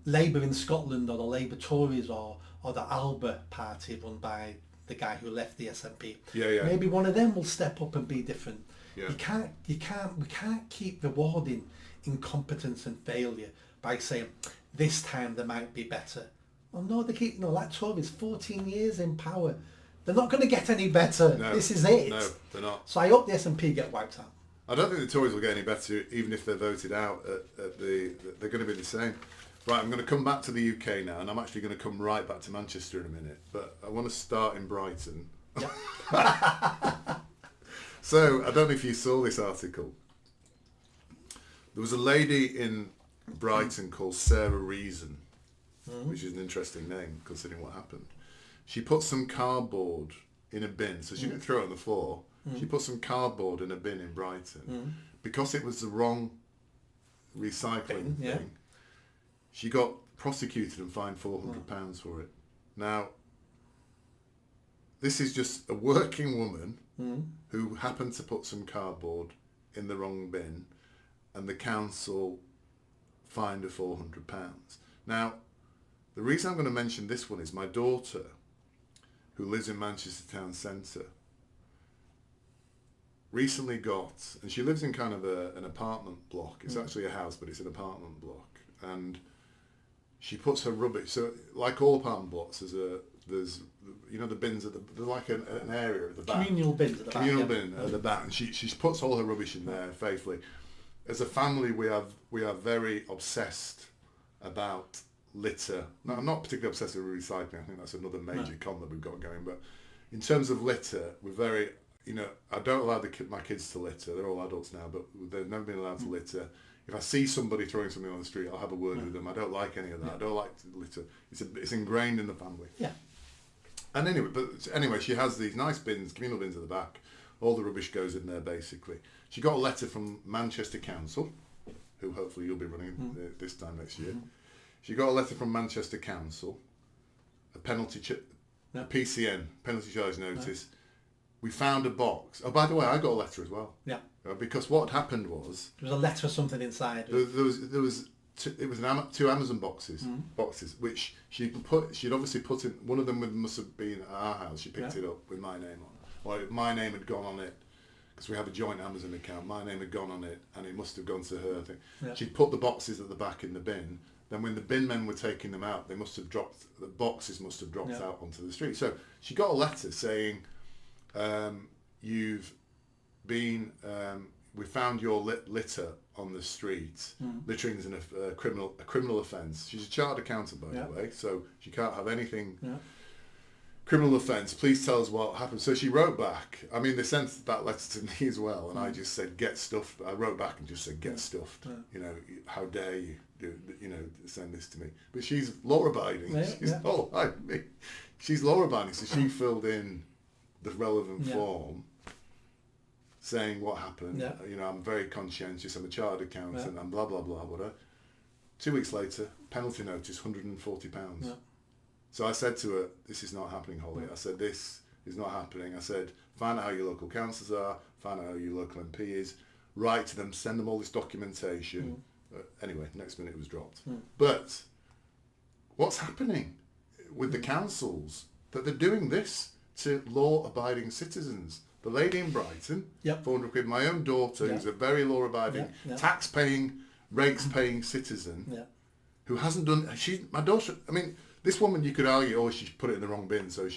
Labour in Scotland, or the Labour Tories, or the Alba party run by the guy who left the SNP. Yeah. Maybe one of them will step up and be different. Yeah. We can't keep rewarding incompetence and failure by saying this time they might be better. Well, no, they keep like Tories, 14 years in power. They're not going to get any better. No, this is it. No, they're not. So I hope the SNP get wiped out. I don't think the Tories will get any better, even if they're voted out. They're going to be the same. Right, I'm going to come back to the UK now, and I'm actually going to come right back to Manchester in a minute. But I want to start in Brighton. Yep. So, I don't know if you saw this article. There was a lady in Brighton called Sarah Reason, which is an interesting name considering what happened. She put some cardboard in a bin, so she didn't throw it on the floor. She put some cardboard in a bin in Brighton. Because it was the wrong recycling thing, she got prosecuted and fined £400 for it. Now, this is just a working woman who happened to put some cardboard in the wrong bin, and the council fined her £400. Now, the reason I'm going to mention this one is my daughter, who lives in Manchester town centre, recently got, and she lives in kind of an apartment block. It's actually a house, but it's an apartment block. And she puts her rubbish, so like all apartment blocks, there's the bins at there's like an area at the back. Communal bins at the back. Communal bin at the back, and she puts all her rubbish in there faithfully. As a family, we are very obsessed about litter. No, I'm not particularly obsessed with recycling. I think that's another major con that we've got going. But in terms of litter, we're very, I don't allow my kids to litter. They're all adults now, but they've never been allowed to litter. If I see somebody throwing something on the street, I'll have a word with them. I don't like any of that. I don't like litter. It's ingrained in the family. Yeah. And anyway, she has these nice bins, communal bins at the back. All the rubbish goes in there, basically. She got a letter from Manchester Council, who hopefully you'll be running this time next year. She got a letter from Manchester Council, a PCN, penalty charge notice. We found a box. Oh, by the way, I got a letter as well. Yeah. Because what happened was there was a letter or something inside. There was two Amazon boxes, which she'd obviously put in. One of them must have been at our house. She picked it up with my name on, or my name had gone on it, because we have a joint Amazon account. My name had gone on it, and it must have gone to her. I think she'd put the boxes at the back in the bin. Then when the bin men were taking them out, the boxes must have dropped out onto the street. So she got a letter saying, "You've been, we found your litter on the street. Littering is a criminal offence." She's a chartered accountant, by the way, so she can't have anything criminal offence. Please tell us what happened. So she wrote back. I mean, they sent that letter to me as well, and I just said, "Get stuffed." I wrote back and just said, "Get stuffed." You know, how dare you send this to me? But she's law-abiding. She's law-abiding, so she filled in the relevant form, saying what happened. I'm very conscientious. I'm a chartered accountant. And blah blah blah. Whatever. 2 weeks later, penalty notice, £140. So I said to her, "This is not happening, Holly." I said, "This is not happening." I said, "Find out how your local councils are. Find out how your local MP is. Write to them. Send them all this documentation." Anyway, next minute it was dropped. But what's happening with the councils, that they're doing this to law-abiding citizens? The lady in Brighton, 400 quid. My own daughter, who's a very law-abiding, tax-paying, rates-paying citizen, who hasn't done... My daughter... I mean, this woman, you could argue, she put it in the wrong bin, so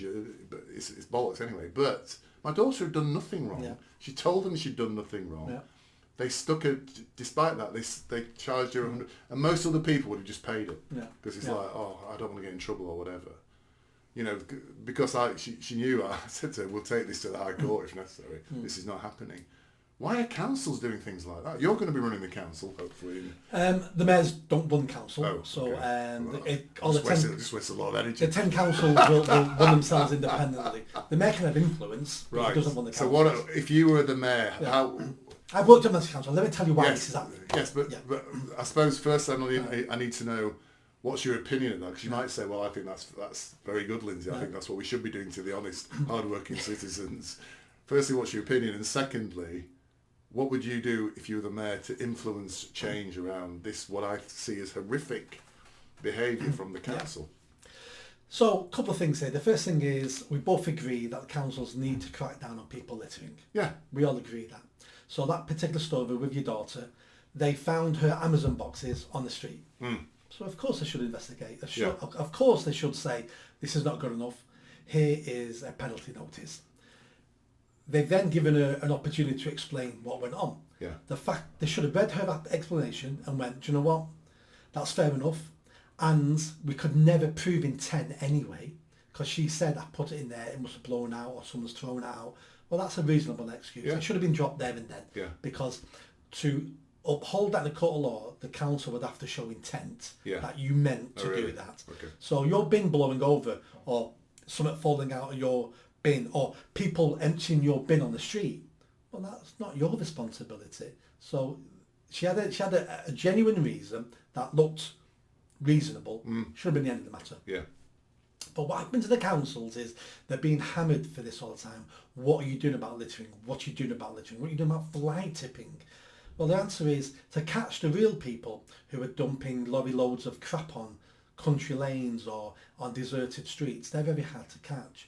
but it's bollocks anyway. But my daughter had done nothing wrong. She told them she'd done nothing wrong. They stuck her, despite that, they charged her 100, and most other people would have just paid it. Because it's like, I don't want to get in trouble or whatever. Because she knew, I said to her, "We'll take this to the High Court if necessary. This is not happening." Why are councils doing things like that? You're going to be running the council, hopefully. The mayors don't run council, Just wastes a lot of energy. The 10 councils will run themselves independently. The mayor can have influence, but he doesn't run the council. So what if you were the mayor? How? I've worked on this council. Let me tell you why this is happening. Yes, but I suppose first I need to know, what's your opinion of that? Because you might say, "Well, I think that's very good, Lindsay. I think that's what we should be doing to the honest, hard-working citizens." Firstly, what's your opinion? And secondly, what would you do if you were the mayor to influence change around this, what I see as horrific behaviour from the council? So, a couple of things here. The first thing is, we both agree that the councils need to crack down on people littering. Yeah. We all agree that. So that particular story with your daughter, they found her Amazon boxes on the street. So of course they should investigate. Of course they should say, "This is not good enough. Here is a penalty notice." They've then given her an opportunity to explain what went on. The fact they should have read her explanation and went, "Do you know what? That's fair enough." And we could never prove intent anyway, because she said, "I put it in there, it must have blown out, or someone's thrown it out." Well, that's a reasonable excuse. It should have been dropped there and then. Because to uphold that in the court of law, the council would have to show intent that you meant to do that. So your bin blowing over, or something falling out of your bin, or people emptying your bin on the street, well, that's not your responsibility. So she had a genuine reason that looked reasonable. Should have been the end of the matter. But what happens to the councils is they're being hammered for this all the time. What are you doing about littering? What are you doing about littering? What are you doing about fly tipping? Well, the answer is to catch the real people who are dumping lorry loads of crap on country lanes or on deserted streets. They're very hard to catch.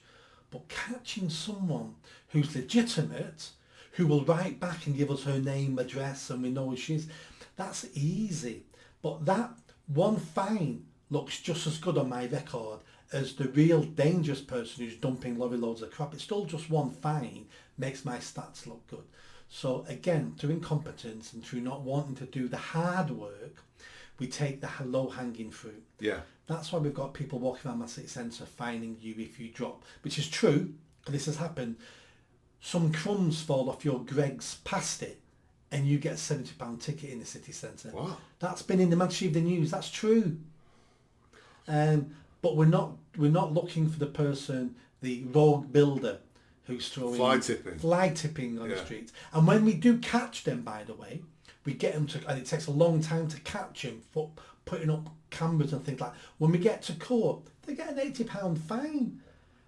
But catching someone who's legitimate, who will write back and give us her name, address, and we know who she is, that's easy. But that one fine looks just as good on my record as the real dangerous person who's dumping lorry loads of crap. It's still just one fine makes my stats look good. So again, through incompetence and through not wanting to do the hard work, we take the low-hanging fruit. That's why we've got people walking around my city centre fining you if you drop, which is true, but this has happened. Some crumbs fall off your Greggs past it and you get a £70 ticket in the city centre. What? That's been in the Manchester Evening News. That's true. But we're not looking for the person, the rogue builder, who's throwing fly tipping on the streets. And when we do catch them, by the way, we get them to, and it takes a long time to catch them for putting up cameras and things like that. When we get to court, they get an £80 fine.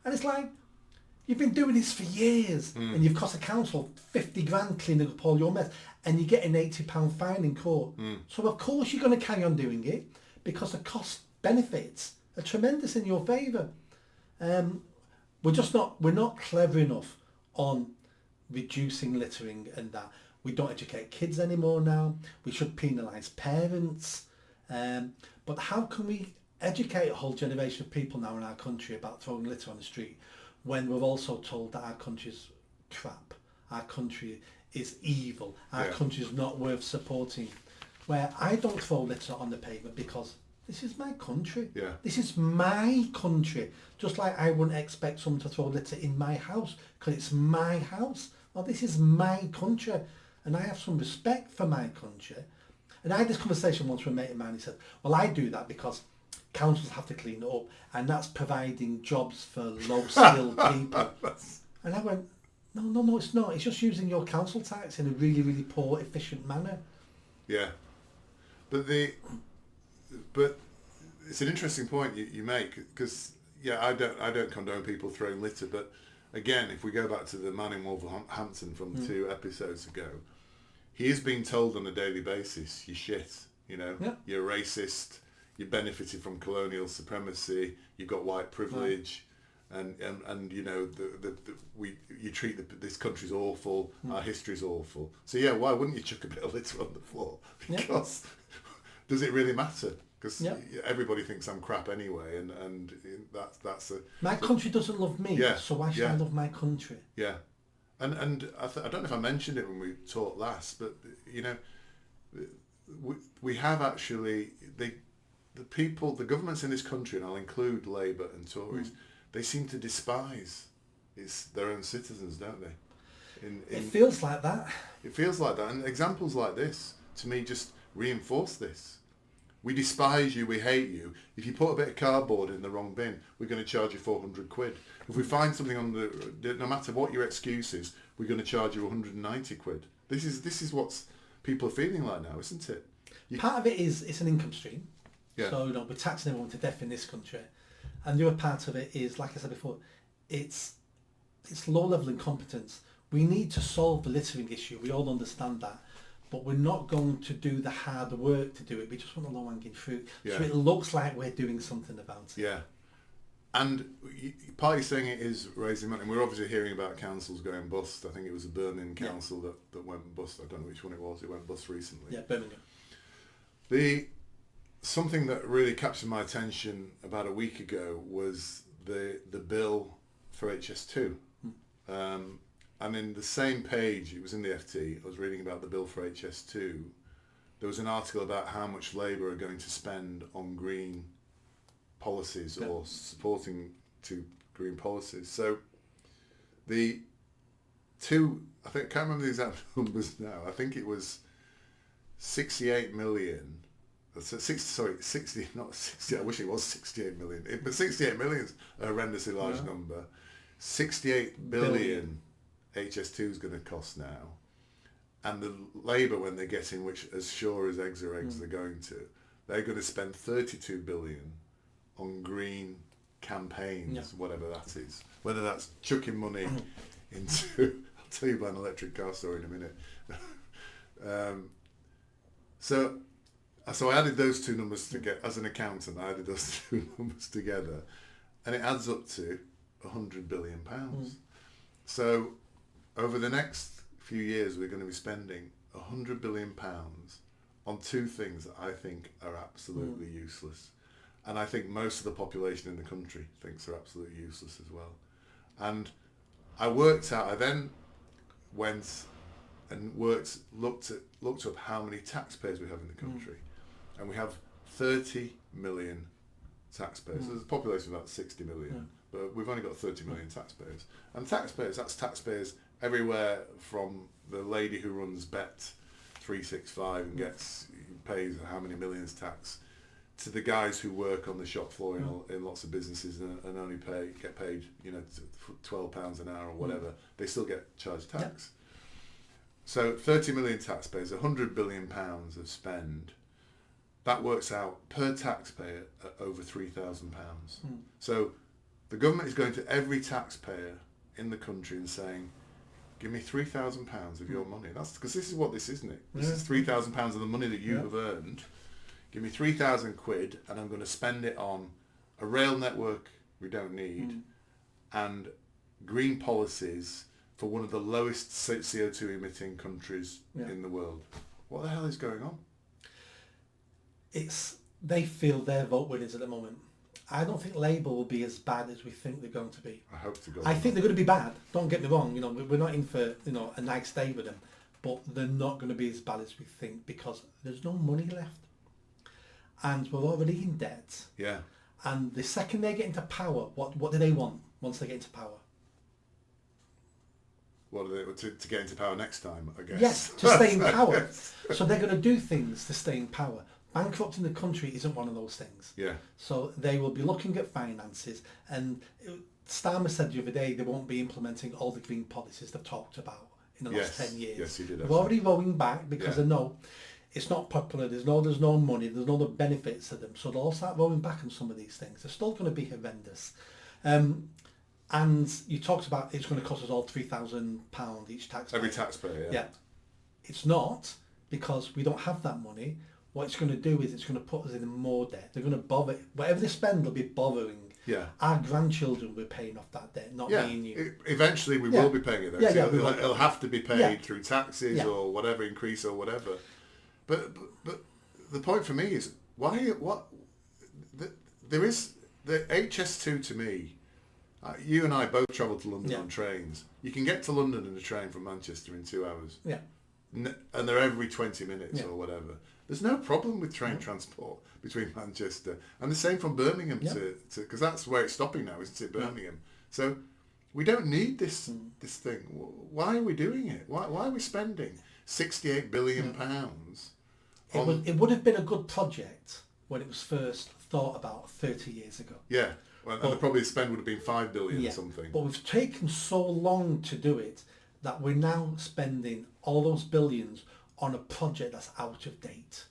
And it's like, you've been doing this for years, and you've cost the council 50 grand cleaning up all your mess, and you get an £80 fine in court. So of course you're going to carry on doing it, because the cost benefits are tremendous in your favour. We're not clever enough on reducing littering and that. We don't educate kids anymore now. We should penalise parents. But how can we educate a whole generation of people now in our country about throwing litter on the street, when we're also told that our country's crap, our country is evil, our country is not worth supporting? Where I don't throw litter on the pavement because this is my country. Yeah. This is my country. Just like I wouldn't expect someone to throw litter in my house because it's my house. Well, this is my country, and I have some respect for my country. And I had this conversation once with a mate of mine. He said, well, I do that because councils have to clean it up, and that's providing jobs for low-skilled people. And I went, no, it's not. It's just using your council tax in a really, really poor, efficient manner. Yeah. But it's an interesting point you make, because I don't condone people throwing litter, but again, if we go back to the man in Wolverhampton from 2 episodes ago, he is being told on a daily basis, you're shit, you're racist, you benefited from colonial supremacy, you've got white privilege, and you treat this country's awful, our history's awful. So why wouldn't you chuck a bit of litter on the floor? Because does it really matter? Because everybody thinks I'm crap anyway, and that's my country doesn't love me, so why should I love my country? Yeah, and I don't know if I mentioned it when we talked last, but we have actually the governments in this country, and I'll include Labour and Tories, they seem to despise their own citizens, don't they? It feels like that. It feels like that, and examples like this to me just reinforce this. We despise you, we hate you. If you put a bit of cardboard in the wrong bin, we're going to charge you 400 quid. If we find something no matter what your excuse is, we're going to charge you 190 quid. This is what people are feeling like now, isn't it? Part of it is it's an income stream. Yeah. So we're taxing everyone to death in this country. And the other part of it is, like I said before, it's low-level incompetence. We need to solve the littering issue. We all understand that. But we're not going to do the hard work to do it. We just want the low-hanging fruit. Yeah. So it looks like we're doing something about it. Yeah. And part of saying it is raising money. And we're obviously hearing about councils going bust. I think it was a Birmingham council that went bust. I don't know which one it was. It went bust recently. Yeah, Birmingham. Something that really captured my attention about a week ago was the bill for HS2. And in the same page, it was in the FT, I was reading about the bill for HS2. There was an article about how much Labour are going to spend on green policies or supporting to green policies. So the two, I can't remember the exact numbers now. I think it was 68 million. 60, not 60, I wish it was 68 million. But 68 million is a horrendously large number. 68 billion HS2 is going to cost now. And the Labour, when they get in, which as sure as eggs are eggs they're going to, they're going to spend 32 billion on green campaigns, whatever that is. Whether that's chucking money into, I'll tell you about an electric car story in a minute. So I added those two numbers together, as an accountant, I added those two numbers together, and it adds up to £100 billion. So over the next few years, we're going to be spending £100 billion on two things that I think are absolutely useless. And I think most of the population in the country thinks they're absolutely useless as well. And I then went and looked up how many taxpayers we have in the country. And we have 30 million taxpayers. There's a population of about 60 million, but we've only got 30 million taxpayers. And that's taxpayers everywhere from the lady who runs Bet 365 and pays how many millions tax, to the guys who work on the shop floor in lots of businesses and only get paid, £12 an hour or whatever, they still get charged tax. So 30 million taxpayers, £100 billion of spend. That works out per taxpayer at over £3,000. So the government is going to every taxpayer in the country and saying, give me £3,000 of your money. That's because this is what this is, isn't it? This is £3,000 of the money that you have earned. Give me £3,000 and I'm going to spend it on a rail network we don't need and green policies for one of the lowest CO2 emitting countries in the world. What the hell is going on? They feel their vote winners at the moment. I don't think Labour will be as bad as we think they're going to be. I hope to go. I think they're going to be bad. Don't get me wrong. We're not in for a nice day with them, but they're not going to be as bad as we think because there's no money left, and we're already in debt. Yeah. And the second they get into power, what do they want once they get into power? What are they to get into power next time? I guess. Yes, to stay in power. So they're going to do things to stay in power. Bankrupting the country isn't one of those things. Yeah. So they will be looking at finances, and Starmer said the other day they won't be implementing all the green policies they've talked about in the last 10 years. Yes, he did. They're already rolling back because they know it's not popular. There's no money. There's no benefits to them. So they'll start rolling back on some of these things. They're still going to be horrendous. And you talked about it's going to cost us all £3,000 each taxpayer. Every taxpayer. Yeah. It's not, because we don't have that money. What it's going to do is it's going to put us in more debt. They're going to bother. Whatever they spend, they'll be bothering. Yeah. Our grandchildren will be paying off that debt, not me and you. Eventually we will be paying it though. It'll have to be paid through taxes or whatever increase or whatever. But the point for me is there is the HS2 to me. You and I both travel to London on trains. You can get to London in a train from Manchester in 2 hours. Yeah. And they're every 20 minutes or whatever. There's no problem with train transport between Manchester, and the same from Birmingham to because that's where it's stopping now, isn't it? Birmingham. So we don't need this thing. Why are we doing it? Why are we spending £68 billion pounds? It would have been a good project when it was first thought about 30 years ago. Yeah. Well, and probably the spend would have been £5 billion or something. But we've taken so long to do it that we're now spending all those billions on a project that's out of date.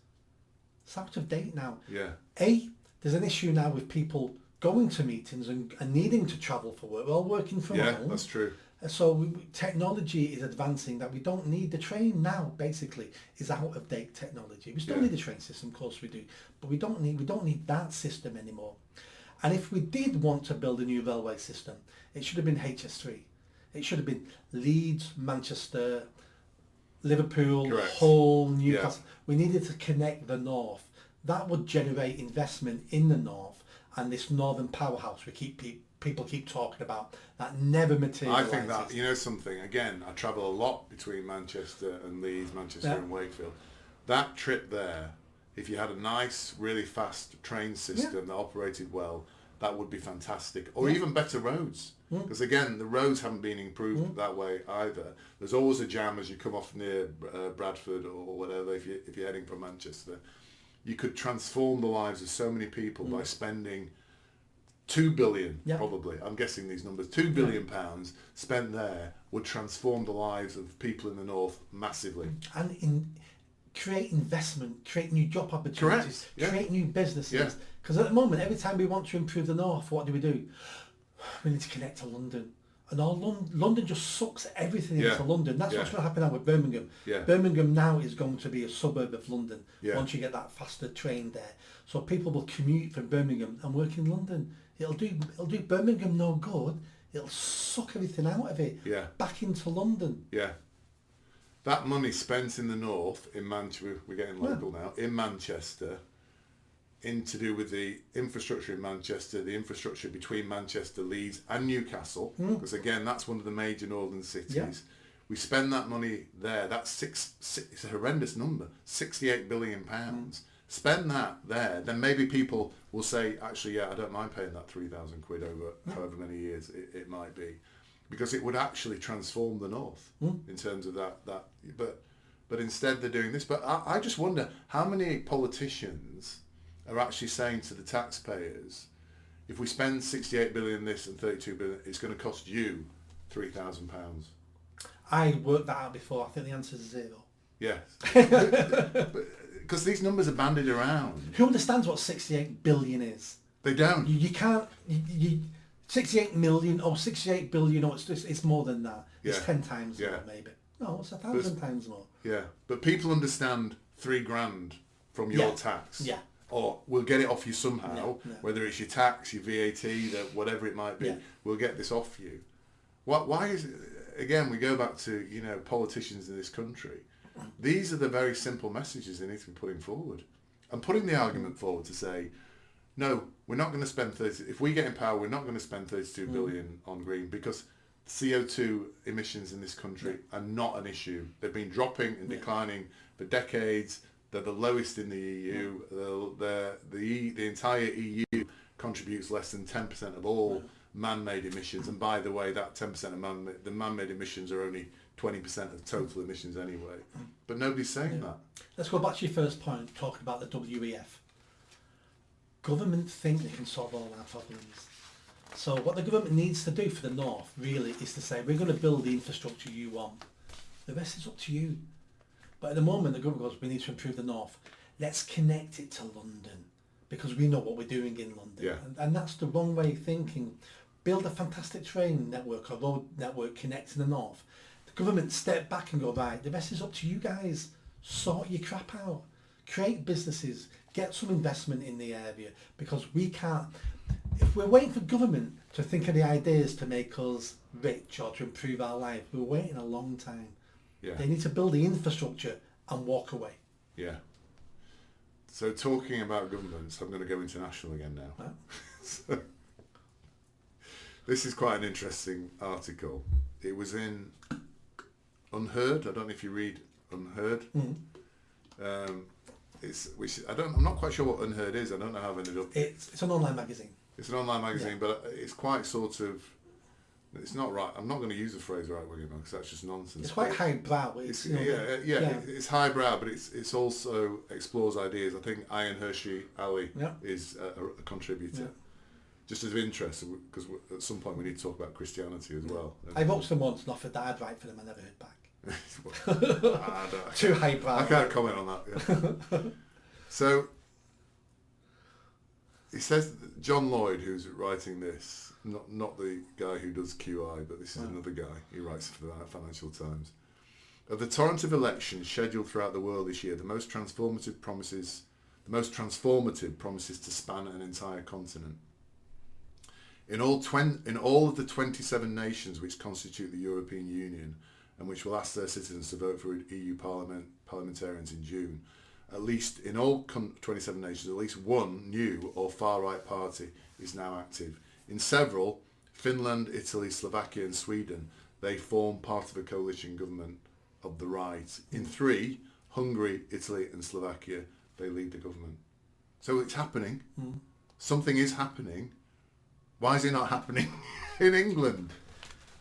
It's out of date now. Yeah. There's an issue now with people going to meetings and needing to travel for work. We're all working from home. Yeah, that's true. So technology is advancing that we don't need. The train now basically is out of date technology. We still need the train system, of course we do, but we don't need that system anymore. And if we did want to build a new railway system, it should have been HS3. It should have been Leeds, Manchester, Liverpool, Hull, Newcastle. Yeah. We needed to connect the north. That would generate investment in the north, and this northern powerhouse people keep talking about that never materialises. I think that, something, again, I travel a lot between Manchester and Leeds, Manchester and Wakefield. That trip there, if you had a nice, really fast train system that operated well, that would be fantastic. Or even better roads. Because again, the roads haven't been improved that way either. There's always a jam as you come off near Bradford or whatever if you're heading from Manchester. You could transform the lives of so many people by spending £2 billion, probably. I'm guessing these numbers. £2 billion pounds spent there would transform the lives of people in the north massively. And create investment, create new job opportunities, create new businesses. Because at the moment, every time we want to improve the north, what do? We need to connect to London. And London just sucks everything into London. That's what's going to happen now with Birmingham. Yeah. Birmingham now is going to be a suburb of London once you get that faster train there. So people will commute from Birmingham and work in London. It'll do Birmingham no good. It'll suck everything out of it back into London. Yeah. That money spent in the north, in Manchester, we're getting local now, in Manchester, to do with the infrastructure in Manchester, the infrastructure between Manchester, Leeds and Newcastle, because again, that's one of the major northern cities. Yeah. We spend that money there. That's it's a horrendous number, £68 billion. Spend that there, then maybe people will say, actually, I don't mind paying that £3,000 over however many years it might be, because it would actually transform the north in terms of that. But but instead they're doing this. But I just wonder how many politicians are actually saying to the taxpayers, if we spend 68 billion this and 32 billion, it's going to cost you £3,000. I worked that out before. I think the answer is 0. Yes. Because these numbers are bandied around. Who understands what 68 billion is? They don't. You can't... 68 million or 68 billion, or it's more than that. It's 10 times more, maybe. No, it's 1,000 times more. Yeah, but people understand £3,000 from your tax. Yeah. Or we'll get it off you somehow, whether it's your tax, your VAT, whatever it might be. Yeah. We'll get this off you. Why is it? Again, we go back to politicians in this country. These are the very simple messages they need to be putting forward, and putting the argument forward to say, no, we're not going to spend 30. If we get in power, we're not going to spend 32 billion on green, because CO2 emissions in this country are not an issue. They've been dropping and declining for decades. They're the lowest in the EU. The entire EU contributes less than 10% of all man-made emissions. And by the way, that 10% of the man-made emissions are only 20% of total emissions anyway. But nobody's saying that. Let's go back to your first point, talking about the WEF. Government think they can solve all our problems. So what the government needs to do for the North, really, is to say, we're going to build the infrastructure you want. The rest is up to you. But at the moment, the government goes, we need to improve the North. Let's connect it to London, because we know what we're doing in London. Yeah. And that's the wrong way of thinking. Build a fantastic train network or road network connecting the North. The government step back and go, right, the rest is up to you guys. Sort your crap out. Create businesses. Get some investment in the area, because we can't... If we're waiting for government to think of the ideas to make us rich or to improve our life, we're waiting a long time. Yeah. They need to build the infrastructure and walk away. Yeah. So talking about governments, I'm going to go international again now. So, this is quite an interesting article. It was in Unheard. I don't know if you read Unheard. I'm not quite sure what Unheard is. I don't know how I've ended up. It's an online magazine. It's an online magazine, but it's quite sort of. It's not right. I'm not going to use the phrase right-wing because that's just nonsense. It's quite highbrow. It's highbrow, but it's also explores ideas. I think Ian Hershey Ali is a contributor. Yeah. Just as of interest, because at some point we need to talk about Christianity as well. I wrote to them once and offered that I'd write for them. I never heard back. Too highbrow. I can't comment on that. Yeah. So he says John Lloyd, who's writing this, not the guy who does QI, but this is another guy. He writes for the Financial Times. Of the torrent of elections scheduled throughout the world this year, the most transformative promises to span an entire continent. In all of the 27 nations which constitute the European Union and which will ask their citizens to vote for EU parliamentarians in June, at least in all 27 nations, at least one new or far-right party is now active. In several, Finland, Italy, Slovakia and Sweden, they form part of a coalition government of the right. In 3, Hungary, Italy and Slovakia, they lead the government. So it's happening. Something is happening. Why is it not happening in England?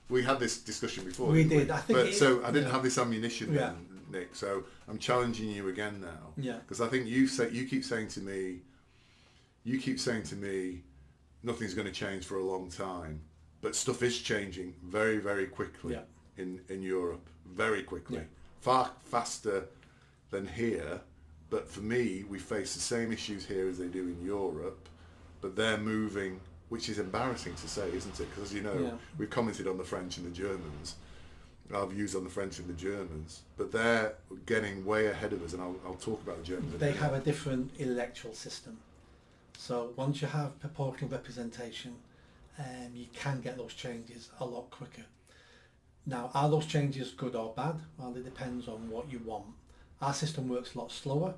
We had this discussion before. We did. I didn't have this ammunition then, Nick. So I'm challenging you again now. Yeah. Because I think you keep saying to me, nothing's going to change for a long time, but stuff is changing very, very quickly in Europe. Very quickly, far faster than here. But for me, we face the same issues here as they do in Europe, but they're moving. Which is embarrassing to say, isn't it? Because, we've commented on the French and the Germans, our views on the French and the Germans, but they're getting way ahead of us, and I'll talk about the Germans. They have a different electoral system. So once you have proportional representation, you can get those changes a lot quicker. Now, are those changes good or bad? Well, it depends on what you want. Our system works a lot slower.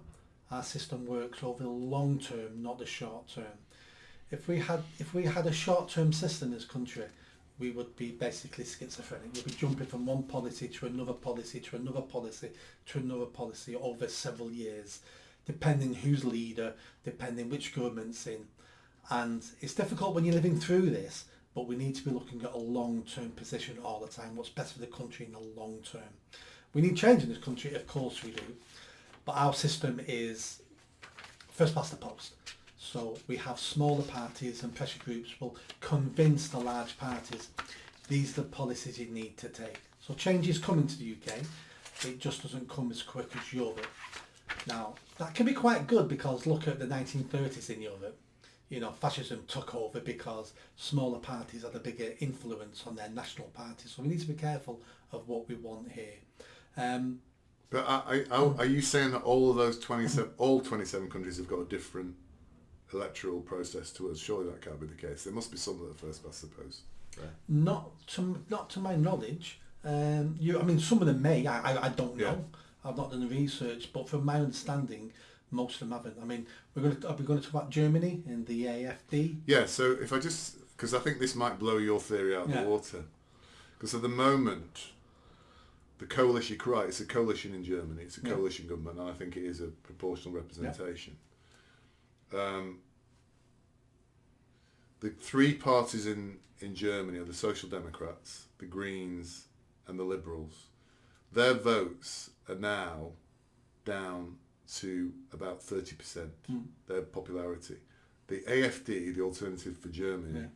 Our system works over the long term, not the short term. If we had a short-term system in this country, we would be basically schizophrenic. We'd be jumping from one policy to another policy to another policy to another policy over several years, depending who's leader, depending which government's in. And it's difficult when you're living through this, but we need to be looking at a long-term position all the time. What's best for the country in the long term? We need change in this country, of course we do. But our system is first past the post. So we have smaller parties and pressure groups will convince the large parties these are the policies you need to take. So change is coming to the UK. It just doesn't come as quick as Europe. Now, that can be quite good because look at the 1930s in Europe. You know, fascism took over because smaller parties had a bigger influence on their national parties. So we need to be careful of what we want here. But are you saying that all of those 27 countries have got a different electoral process to us? Surely that can't be the case. There must be some that are first past the post. Right? Not to my knowledge. I mean, some of them may. I don't know. Yeah. I've not done the research, but from my understanding, most of them haven't. I mean, are we going to talk about Germany and the AfD? Yeah. So if because I think this might blow your theory out of the water. Because at the moment, the coalition, you're right, it's a coalition in Germany. It's a coalition government, and I think it is a proportional representation. The three parties in Germany are the Social Democrats, the Greens, and the Liberals. Their votes are now down to about 30%, their popularity. The AfD, the Alternative for Germany,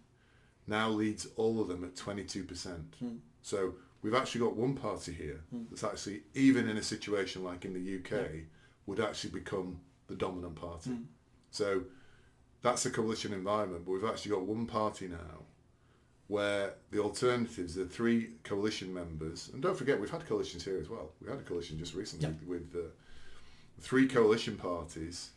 now leads all of them at 22%. So we've actually got one party here that's actually, even in a situation like in the UK, would actually become the dominant party. So that's a coalition environment, but we've actually got one party now where the alternatives, the three coalition members, and don't forget we've had coalitions here as well. We had a coalition just recently with the three coalition parties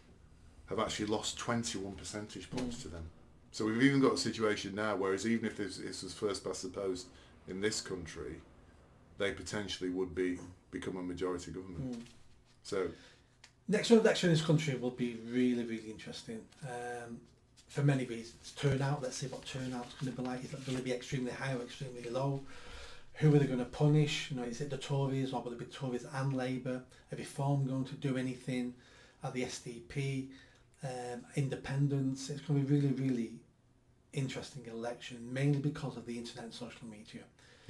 have actually lost 21 percentage points to them. So we've even got a situation now, whereas even if this was first past the post in this country, they potentially would become a majority government. So next election in this country will be really, really interesting for many reasons. Turnout, let's see what turnout's going to be like. Is it going to be extremely high or extremely low? Who are they going to punish? You know, is it the Tories or will it be Tories and Labour? Are Reform going to do anything? Are the SDP? Independents? It's going to be really, really interesting election, mainly because of the internet and social media.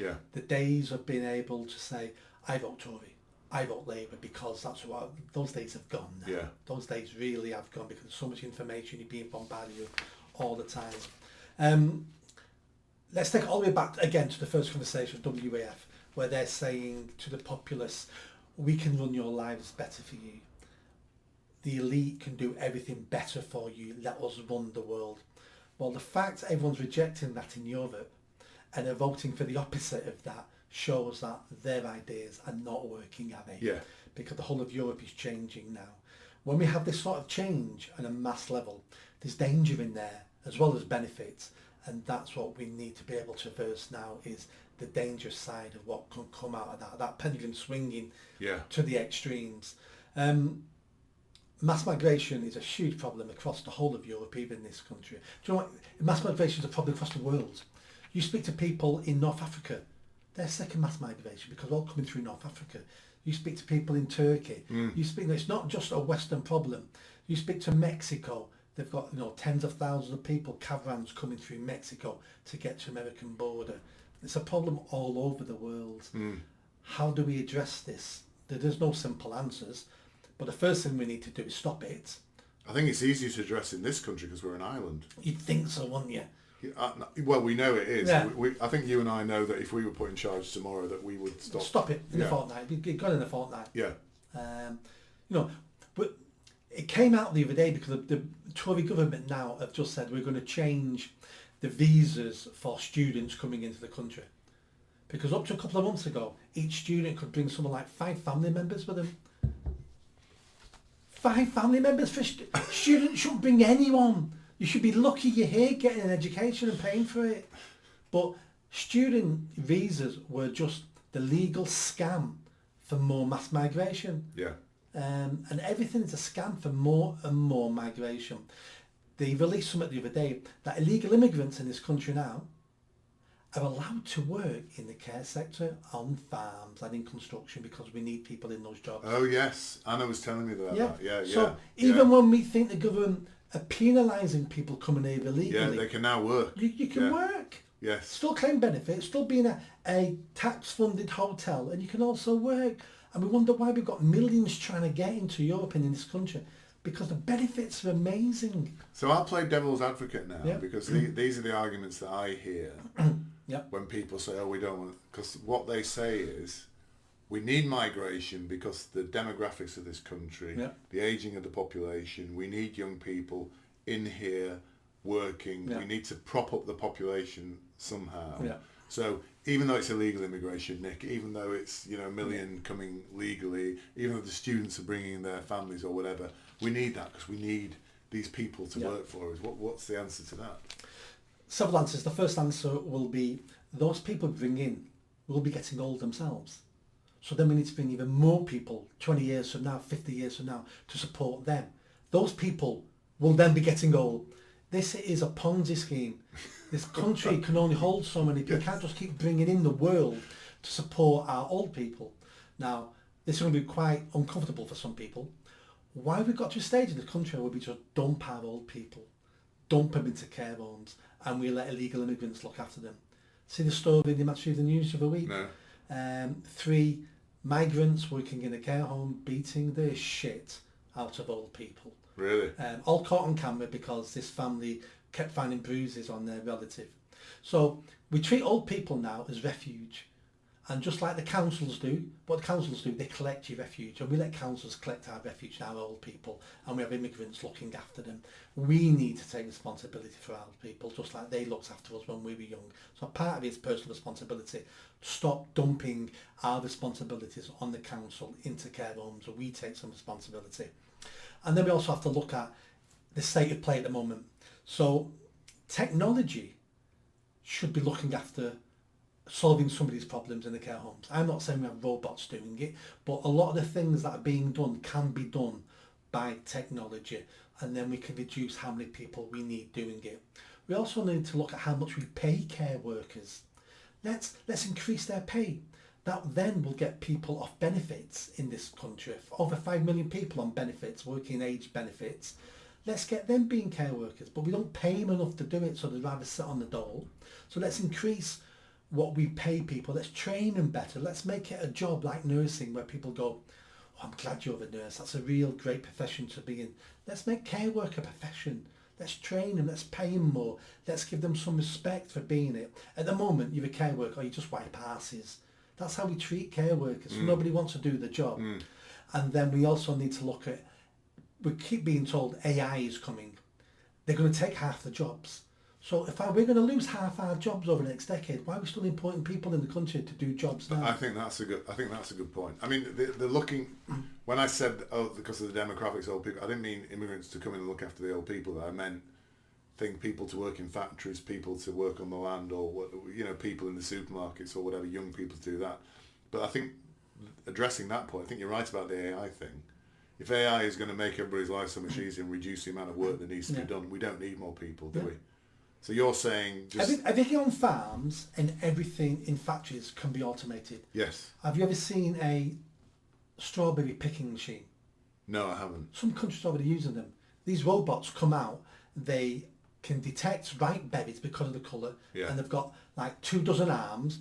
yeah, The days of being able to say, I vote Tory, I vote Labour, because that's what those days have gone now. Yeah. Those days really have gone because there's so much information you're being bombarded with all the time. Let's take it all the way back again to the first conversation of WEF, where they're saying to the populace, we can run your lives better for you. The elite can do everything better for you. Let us run the world. Well, the fact everyone's rejecting that in Europe and are voting for the opposite of that shows that their ideas are not working, are they? yeah, Because the whole of Europe is changing now. When we have this sort of change at a mass level, there's danger in there as well as benefits, and that's what we need to be able to reverse now, is the dangerous side of what can come out of that pendulum swinging to the extremes. Mass migration is a huge problem across the whole of Europe, even in this country. Do you know what? Mass migration is a problem across the world. You speak to people in North Africa, they're sick of mass migration because we're all coming through North Africa. You speak to people in Turkey, you speak, it's not just a Western problem. You speak to Mexico, they've got tens of thousands of people, caravans coming through Mexico to get to the American border. It's a problem all over the world. How do we address this? There's no simple answers, but the first thing we need to do is stop it. I think it's easier to address in this country because we're an island. You'd think so, wouldn't you? Well, we know it is. Yeah. I think you and I know that if we were put in charge tomorrow, that we would Stop it in a fortnight. We'd get gone in a fortnight. Yeah. But it came out the other day because the Tory government now have just said we're going to change the visas for students coming into the country. Because up to a couple of months ago, each student could bring something like 5 family members with them. 5 family members for students shouldn't bring anyone. You should be lucky you're here getting an education and paying for it. But student visas were just the legal scam for more mass migration. Yeah. And everything is a scam for more and more migration. They released something the other day that illegal immigrants in this country now are allowed to work in the care sector, on farms and in construction, because we need people in those jobs. Oh yes, Anna was telling me that. Yeah. So even when we think the government are penalising people coming here illegally, they can now work. You can work. Yes. Still claim benefits, still be in a tax-funded hotel, and you can also work. And we wonder why we've got millions trying to get into Europe and in this country, because the benefits are amazing. So I'll play devil's advocate now, Yeah. because these are the arguments that I hear Yep. when people say, oh, we don't want, because what they say is, we need migration because the demographics of this country, Yeah. the ageing of the population, we need young people in here working, Yeah. we need to prop up the population somehow. Yeah. So even though it's illegal immigration, Nick, even though it's, you know, a million coming legally, even though the students are bringing their families or whatever, we need that because we need these people to work for us. What's the answer to that? Several answers. The first answer will be those people we bring in will be getting old themselves. So then we need to bring even more people 20 years from now, 50 years from now to support them. Those people will then be getting old. This is a Ponzi scheme. This country can only hold so many people. You can't just keep bringing in the world to support our old people. Now, this is going to be quite uncomfortable for some people. Why have we got to a stage in the country where we just dump our old people, dump them into care homes, and we let illegal immigrants look after them? See the story you might see the news of a week? No. 3 migrants working in a care home beating the shit out of old people. Really? All caught on camera because this family kept finding bruises on their relative. So we treat old people now as refuge. And just like the councils do, what the councils do, they collect your refuge. And we let councils collect our refuge, our old people, and we have immigrants looking after them. We need to take responsibility for our old people, just like they looked after us when we were young. So part of it is personal responsibility. Stop dumping our responsibilities on the council into care homes, and we take some responsibility. And then we also have to look at the state of play at the moment. So technology should be looking after solving some of these problems in the care homes. I'm not saying we have robots doing it, but a lot of the things that are being done can be done by technology, and then we can reduce how many people we need doing it. We also need to look at how much we pay care workers. Let's increase their pay. That then will get people off benefits in this country. Over 5 million people on benefits, working age benefits. Let's get them being care workers, but we don't pay them enough to do it, so they'd rather sit on the dole. So let's increase what we pay people. Let's train them better. Let's make it a job like nursing where people go, oh, I'm glad you're a nurse. That's a real great profession to be in. Let's make care work a profession. Let's train them. Let's pay them more. Let's give them some respect for being it. At the moment, you're a care worker, or you just wipe asses. That's how we treat care workers. Nobody wants to do the job. And then we also need to look at, we keep being told AI is coming. They're going to take half the jobs. So if we're going to lose half our jobs over the next decade, why are we still importing people in the country to do jobs now? I think that's a good point. I mean, they're looking. When I said because of the demographics of old people, I didn't mean immigrants to come in and look after the old people. I meant people to work in factories, people to work on the land, or people in the supermarkets or whatever. Young people to do that. But I think addressing that point, I think you're right about the AI thing. If AI is going to make everybody's life so much easier and reduce the amount of work that needs to be done, we don't need more people, do we? So you're saying just... Everything on farms and everything in factories can be automated. Yes. Have you ever seen a strawberry picking machine? No, I haven't. Some countries are already using them. These robots come out, they can detect ripe berries because of the colour, and they've got like 24 arms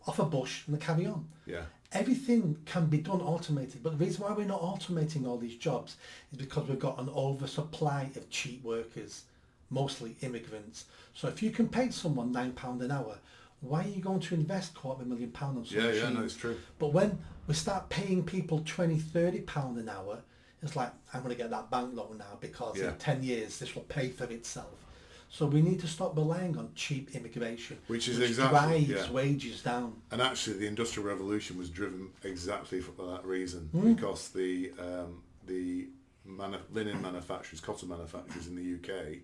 off a bush, and they carry on. Yeah. Everything can be done automated, but the reason why we're not automating all these jobs is because we've got an oversupply of cheap workers, mostly immigrants. So if you can pay someone £9 an hour, why are you going to invest £250,000 on some machines? Yeah, no, it's true. But when we start paying people £20, £30 an hour, it's like, I'm going to get that bank loan now because in 10 years this will pay for itself. So we need to stop relying on cheap immigration, which drives wages down. And actually, the Industrial Revolution was driven exactly for that reason, because the linen manufacturers, cotton manufacturers in the UK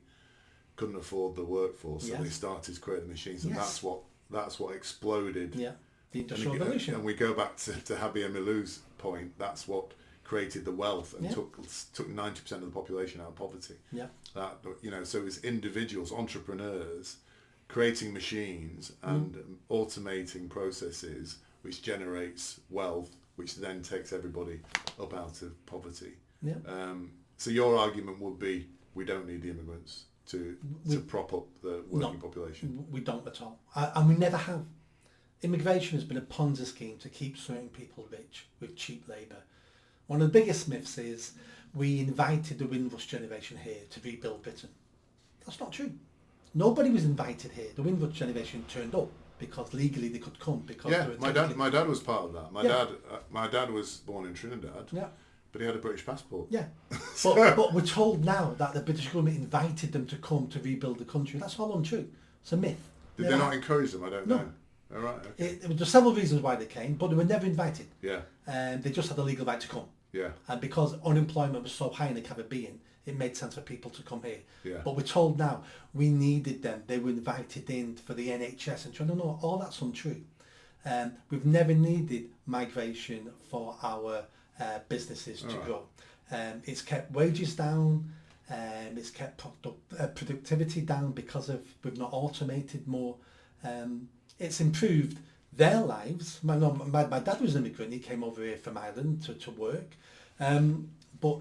couldn't afford the workforce, so they started creating machines, and that's what exploded. Yeah, the Industrial Revolution. And we go back to Habib Milou's point. That's what created the wealth and took 90% of the population out of poverty. Yeah. So it's individuals, entrepreneurs, creating machines and automating processes, which generates wealth, which then takes everybody up out of poverty. Yeah. So your argument would be, we don't need the immigrants to prop up the working population. We don't at all, and we never have. immigration has been a Ponzi scheme to keep certain people rich with cheap labour. One of the biggest myths is we invited the Windrush generation here to rebuild Britain. That's not true. Nobody was invited here. The Windrush generation turned up because legally they could come. Because Yeah, they were my dad was part of that. Yeah. My dad was born in Trinidad, Yeah. but he had a British passport. Yeah. But we're told now that the British government invited them to come to rebuild the country. That's all untrue. It's a myth. Did they not encourage them? I don't No. know. All right. Okay. There were several reasons why they came, but they were never invited. Yeah. And they just had the legal right to come. Yeah. And because unemployment was so high in the Caribbean, it made sense for people to come here. Yeah. But we're told now we needed them. They were invited in for the NHS and no, all that's untrue. We've never needed migration for our businesses to grow. It's kept wages down. It's kept productivity down because we've not automated more. It's improved their lives. My dad was an immigrant. He came over here from Ireland to work. But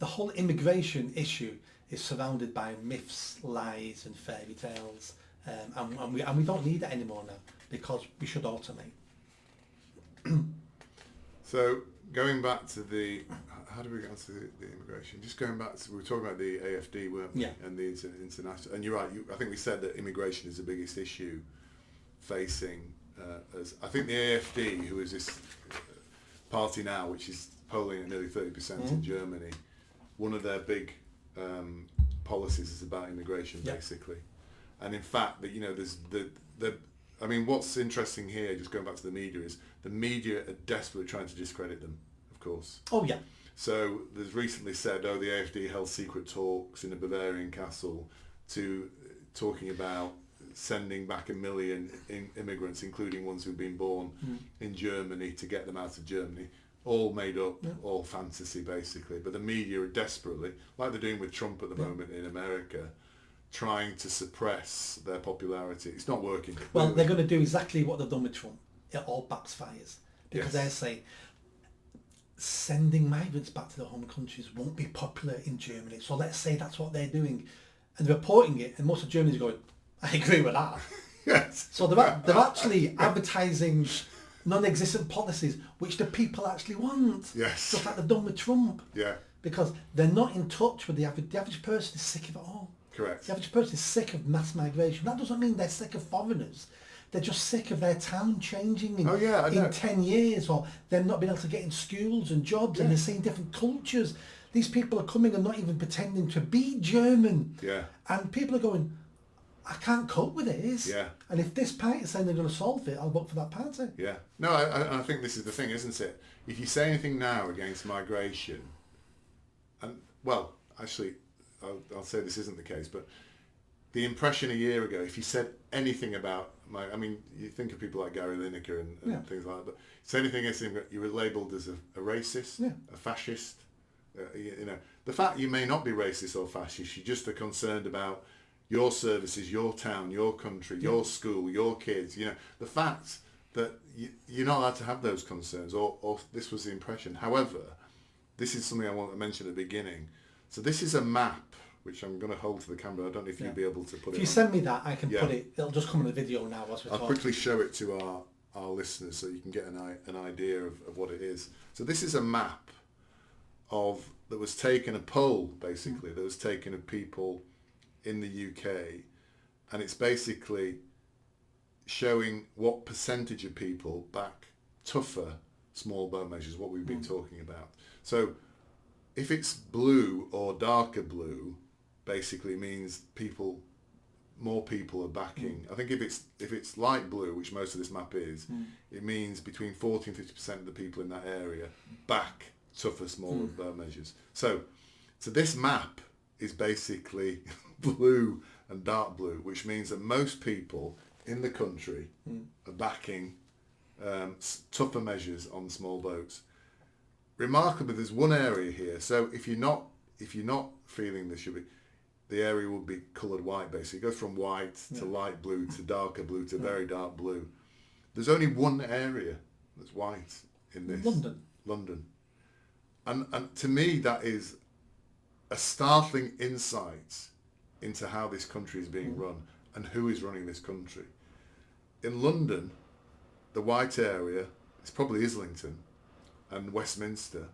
the whole immigration issue is surrounded by myths, lies and fairy tales. And we don't need it anymore now because we should automate. So going back to how do we get onto the immigration? Just going back to, we were talking about the AFD, weren't we? Yeah. And the international, and you're right, I think we said that immigration is the biggest issue facing as, I think the AFD, who is this party now, which is polling at nearly 30% in Germany, one of their big policies is about immigration, basically. And in fact, there's I mean, what's interesting here, just going back to the media, is the media are desperately trying to discredit them, of course. Oh, yeah. So there's recently said, the AFD held secret talks in a Bavarian castle talking about sending back 1 million immigrants, including ones who've been born in Germany, to get them out of Germany. All made up, all fantasy, basically. But the media are desperately, like they're doing with Trump at the moment in America, trying to suppress their popularity. It's not working. Well, they're going to do exactly what they've done with Trump. It all backfires. Because they're saying sending migrants back to their home countries won't be popular in Germany. So let's say that's what they're doing. And they're reporting it, and most of Germany's going, I agree with that. Yes. So they're actually advertising non-existent policies which the people actually want. Yes. Just like they've done with Trump. Yeah. Because they're not in touch with the average. The average person is sick of it all. Correct. The average person is sick of mass migration. That doesn't mean they're sick of foreigners. They're just sick of their town changing in 10 years, or them not being able to get in schools and jobs, and they're seeing different cultures. These people are coming and not even pretending to be German. Yeah. And people are going, I can't cope with this. Yeah. And if this party is saying they're going to solve it, I'll vote for that party. Yeah. No, I think this is the thing, isn't it? If you say anything now against migration, and, well, actually, I'll say this isn't the case, but the impression a year ago, if you said anything about you think of people like Gary Lineker and things like that, but say anything against him, you were labelled as a racist, a fascist. The fact you may not be racist or fascist, you just are concerned about your services, your town, your country, your school, your kids. The fact that you're not allowed to have those concerns, or this was the impression. However, this is something I want to mention at the beginning. So this is a map, which I'm going to hold to the camera. I don't know if you'll be able to put it. If you send me that, I can put it. It'll just come in the video now as we're talking. I'll quickly show it to our listeners so you can get an idea of what it is. So this is a map that was taken, a poll basically, that was taken of people in the UK, and it's basically showing what percentage of people back tougher small boat measures, what we've been talking about. So if it's blue or darker blue, basically means more people are backing. I think if it's light blue, which most of this map is, it means between 40 and 50% of the people in that area back tougher, smaller boat measures. So this map is basically blue and dark blue, which means that most people in the country are backing tougher measures on small boats. Remarkably, there's one area here. So if you're not feeling this, the area will be coloured white. Basically, it goes from white to light blue to darker blue to very dark blue. There's only one area that's white in this. London. And to me, that is a startling insight into how this country is being run and who is running this country. In London, the white area, it's probably Islington and Westminster.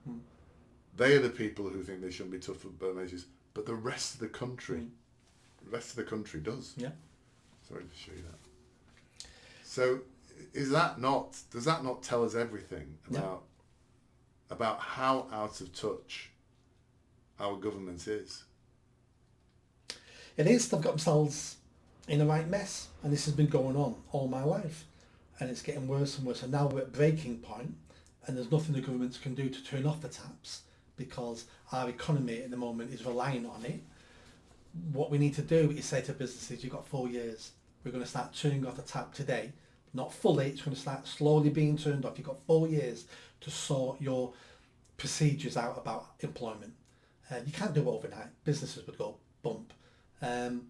They are the people who think they shouldn't be tough measures, but the rest of the country, does. Yeah. Sorry to show you that. So, does that not tell us everything about how out of touch our government is? It is. They've got themselves in a right mess, and this has been going on all my life, and it's getting worse and worse. And now we're at breaking point, and there's nothing the governments can do to turn off the taps because our economy at the moment is relying on it. What we need to do is say to businesses, you've got 4 years. We're going to start turning off the tap today. Not fully, it's going to start slowly being turned off. You've got 4 years to sort your procedures out about employment. You can't do it overnight. Businesses would go bump. And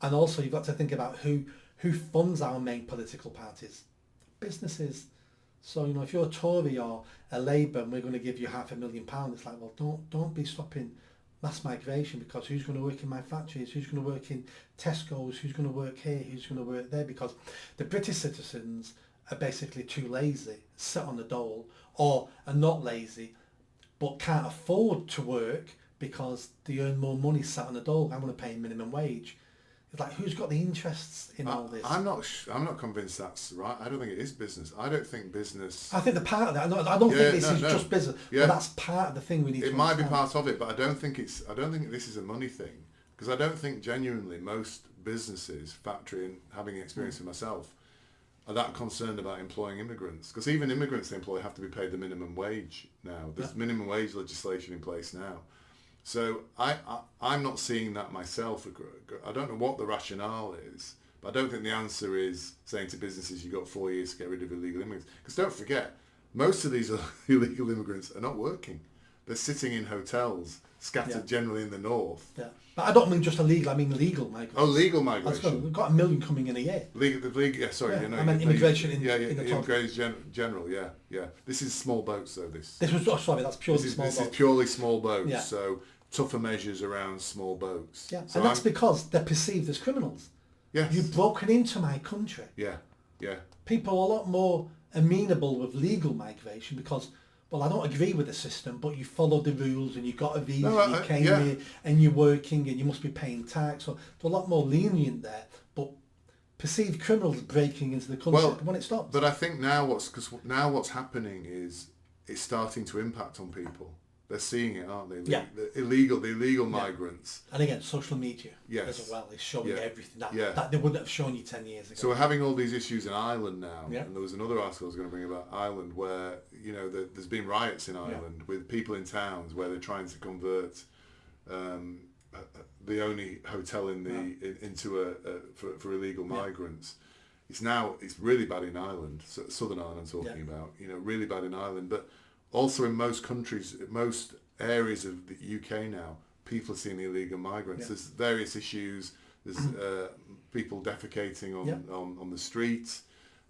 also you've got to think about who funds our main political parties. Businesses. So, if you're a Tory or a Labour and we're going to give you £500,000, it's like, well, don't be stopping mass migration, because who's going to work in my factories? Who's going to work in Tesco's? Who's going to work here? Who's going to work there? Because the British citizens are basically too lazy, sit on the dole, or are not lazy, but can't afford to work because they earn more money sat on the dole. I want to pay minimum wage. It's like, who's got the interests in all this? I'm not convinced that's right. I don't think it is business. I don't think business... I think the part of that, I don't think this is just business, but that's part of the thing we need to understand. It might be part of it, but I don't think this is a money thing, because I don't think genuinely most businesses, factory, having experience in myself, are that concerned about employing immigrants. Because even immigrants they employ have to be paid the minimum wage now. There's minimum wage legislation in place now. So I'm not seeing that myself. I don't know what the rationale is, but I don't think the answer is saying to businesses you've got 4 years to get rid of illegal immigrants. Because don't forget, most of these illegal immigrants are not working. They're sitting in hotels, scattered generally in the north. Yeah, but I don't mean just illegal, I mean legal migrants. Oh, legal migration. We've got 1 million coming in a year. I meant immigration in the immigration general, yeah. This is small boats though, that's purely small boats. This is purely small boats, yeah. So tougher measures around small boats. Yeah, so and that's because they're perceived as criminals. Yes. You've broken into my country. Yeah. People are a lot more amenable with legal migration because, well, I don't agree with the system, but you followed the rules and you got a visa, you came here and you're working and you must be paying tax. So they're a lot more lenient there. But perceived criminals breaking into the country when it stops. But I think now what's happening is it's starting to impact on people. They're seeing it, aren't they? The illegal migrants. And again, social media as well is showing everything that they wouldn't have shown you 10 years ago. So we're having all these issues in Ireland now, and there was another article I was going to bring about Ireland where there's been riots in Ireland with people in towns where they're trying to convert the only hotel into for illegal migrants. It's really bad in Ireland, Southern Ireland I'm talking about. Really bad in Ireland, but also in most countries, most areas of the UK now, people are seeing illegal migrants. There's various issues. There's people defecating on the streets.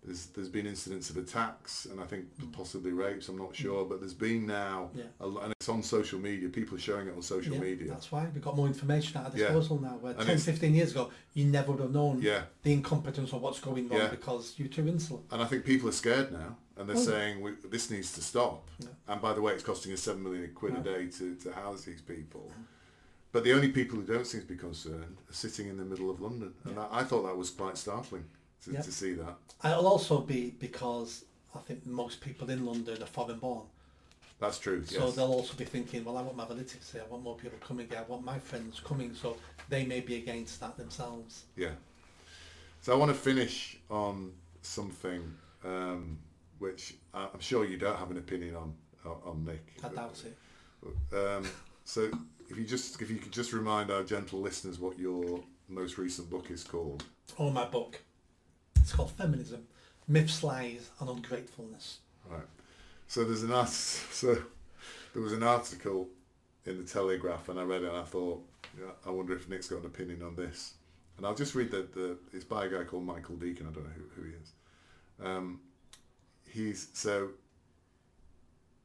There's been incidents of attacks and I think possibly rapes. I'm not sure, but there's been now, and it's on social media. People are showing it on social media. That's why we've got more information at our disposal now. Where 10, 15 years ago, you never would have known the incompetence of what's going on because you're too insular. And I think people are scared now, and they're saying this needs to stop. And by the way, it's costing us £7 million a day to house these people. But the only people who don't seem to be concerned are sitting in the middle of London, and I thought that was quite startling. To see that. And it'll also be because I think most people in London are foreign born. That's true, So they'll also be thinking, well, I want my relatives here, I want more people coming here, I want my friends coming, so they may be against that themselves. Yeah. So I want to finish on something which I'm sure you don't have an opinion on Nick. I doubt it. So if you could just remind our gentle listeners what your most recent book is called. Oh, my book. It's called Feminism, Myths, Lies and Ungratefulness. Right. So there was an article in the Telegraph and I read it and I thought, I wonder if Nick's got an opinion on this. And I'll just read it's by a guy called Michael Deacon. I don't know who he is.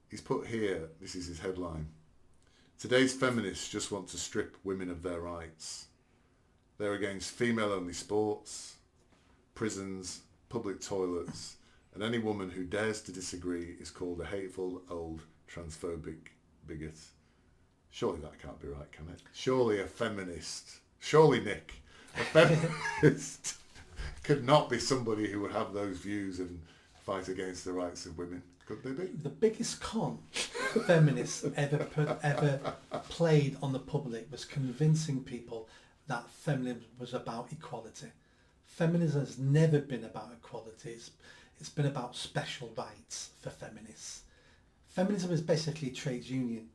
He's put here, this is his headline: today's feminists just want to strip women of their rights. They're against female-only sports, prisons, public toilets, and any woman who dares to disagree is called a hateful, old, transphobic bigot. Surely that can't be right, can it? Surely a feminist, Nick, a feminist could not be somebody who would have those views and fight against the rights of women, could they be? The biggest con feminists ever played on the public was convincing people that feminism was about equality. Feminism has never been about equality. It's been about special rights for feminists. Feminism is basically a trades union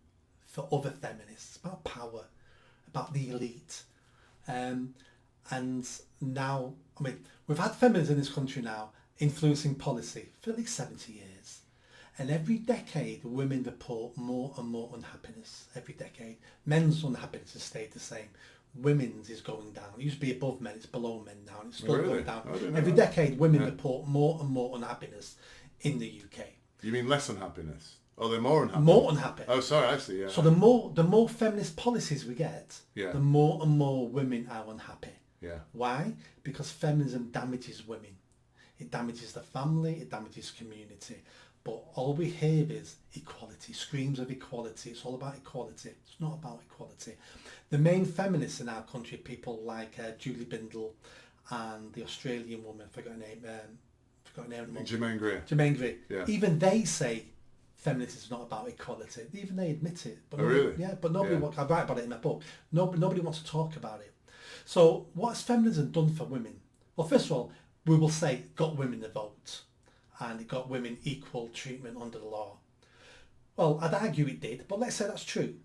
for other feminists. It's about power, about the elite. And now, I mean, we've had feminism in this country now influencing policy for at least 70 years. And every decade, women report more and more unhappiness. Every decade. Men's unhappiness has stayed the same. Women's is going down. It used to be above men, it's below men now, and it's still going down. Every decade, women report more and more unhappiness in the UK. You mean less unhappiness? Oh, they're more unhappy? More unhappy. Oh, sorry, I see, yeah. So the more feminist policies we get, yeah. the more and more women are unhappy. Yeah. Why? Because feminism damages women. It damages the family, it damages community. But all we hear is equality, screams of equality. It's all about equality. It's not about equality. The main feminists in our country, people like Julie Bindel and the Australian woman, forgot her name. Germaine Greer. Germaine Greer. Yeah. Even they say feminism is not about equality. Even they admit it. But really? Yeah, but nobody. I write about it in my book. Nobody wants to talk about it. So what has feminism done for women? Well, first of all, we will say it got women the vote. And it got women equal treatment under the law. Well, I'd argue it did, but let's say that's true.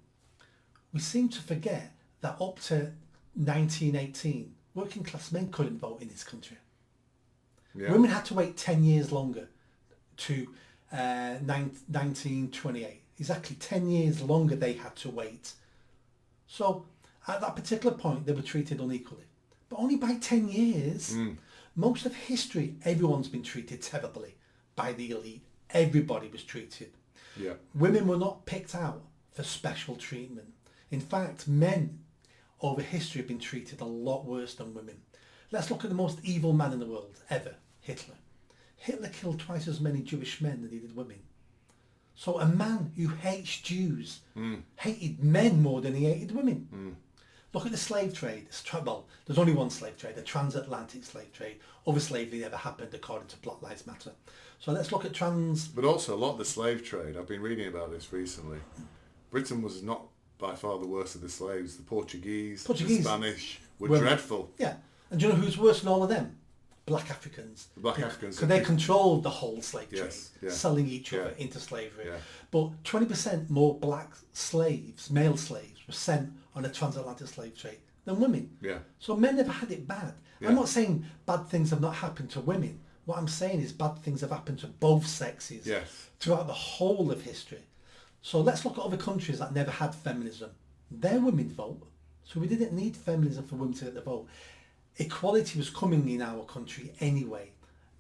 We seem to forget that up to 1918, working class men couldn't vote in this country. Yeah. Women had to wait 10 years longer to 1928. Exactly 10 years longer they had to wait. So at that particular point, they were treated unequally. But only by 10 years. Most of history, everyone's been treated terribly by the elite. Everybody was treated. Yeah. Women were not picked out for special treatment. In fact, men over history have been treated a lot worse than women. Let's look at the most evil man in the world ever, Hitler. Hitler killed twice as many Jewish men than he did women. So a man who hates Jews hated men more than he hated women. Look at the slave trade. Well, there's only one slave trade, the transatlantic slave trade. Other slavery never happened according to Black Lives Matter. So let's look at But also a lot of the slave trade, I've been reading about this recently. Britain was not by far the worst of the slaves. The Portuguese. The Spanish were dreadful. Yeah. And do you know who's worse than all of them? Black Africans. The Black Africans. Because they controlled the whole slave trade, yeah. selling each other into slavery. Yeah. But 20% more black slaves, male slaves, were sent on a transatlantic slave trade than women. Yeah. So men never had it bad. Yeah. I'm not saying bad things have not happened to women. What I'm saying is bad things have happened to both sexes throughout the whole of history. So let's look at other countries that never had feminism. Their women vote. So we didn't need feminism for women to get the vote. Equality was coming in our country anyway.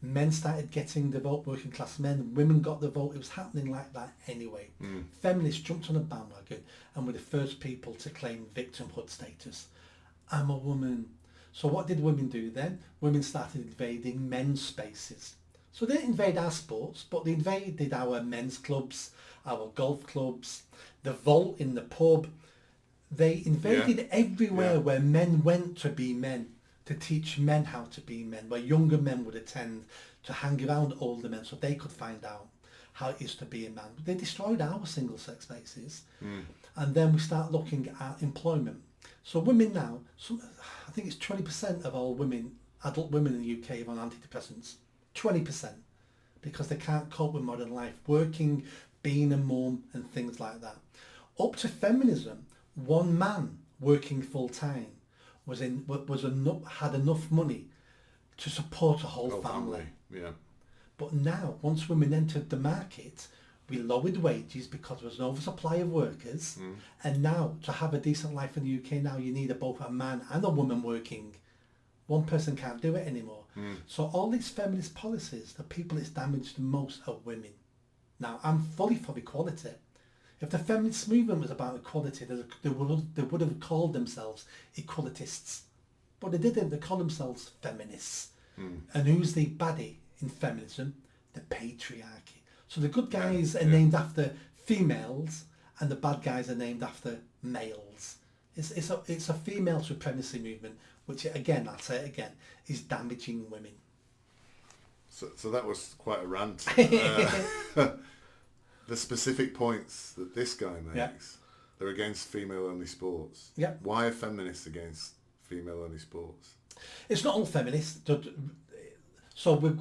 Men started getting the vote, working class men, women got the vote. It was happening like that anyway. Feminists jumped on a bandwagon and were the first people to claim victimhood status. I'm a woman. So what did women do then? Women started invading men's spaces. So they didn't invade our sports, but they invaded our men's clubs, our golf clubs, the vault in the pub. They invaded everywhere where men went to be men, to teach men how to be men, where younger men would attend to hang around older men so they could find out how it is to be a man. They destroyed our single-sex spaces. And then we start looking at employment. So women now, I think it's 20% of all women, adult women in the UK are on antidepressants. 20%. Because they can't cope with modern life, working, being a mum and things like that. Up to feminism, one man working full-time had enough money to support a whole family. Yeah. But now, once women entered the market, we lowered wages because there was an oversupply of workers. And now, to have a decent life in the UK now, you need both a man and a woman working. One person can't do it anymore. So all these feminist policies, the people it's damaged the most are women. Now, I'm fully for equality. If the feminist movement was about equality, they would have called themselves equalitists. But they didn't. They called themselves feminists. And who's the baddie in feminism? the patriarchy. So the good guys are named after females, and the bad guys are named after males. It's a female supremacy movement, which again, I'll say it again, is damaging women. So that was quite a rant. The specific points that this guy makes, they're against female-only sports. Yeah. Why are feminists against female-only sports? It's not all feminists. So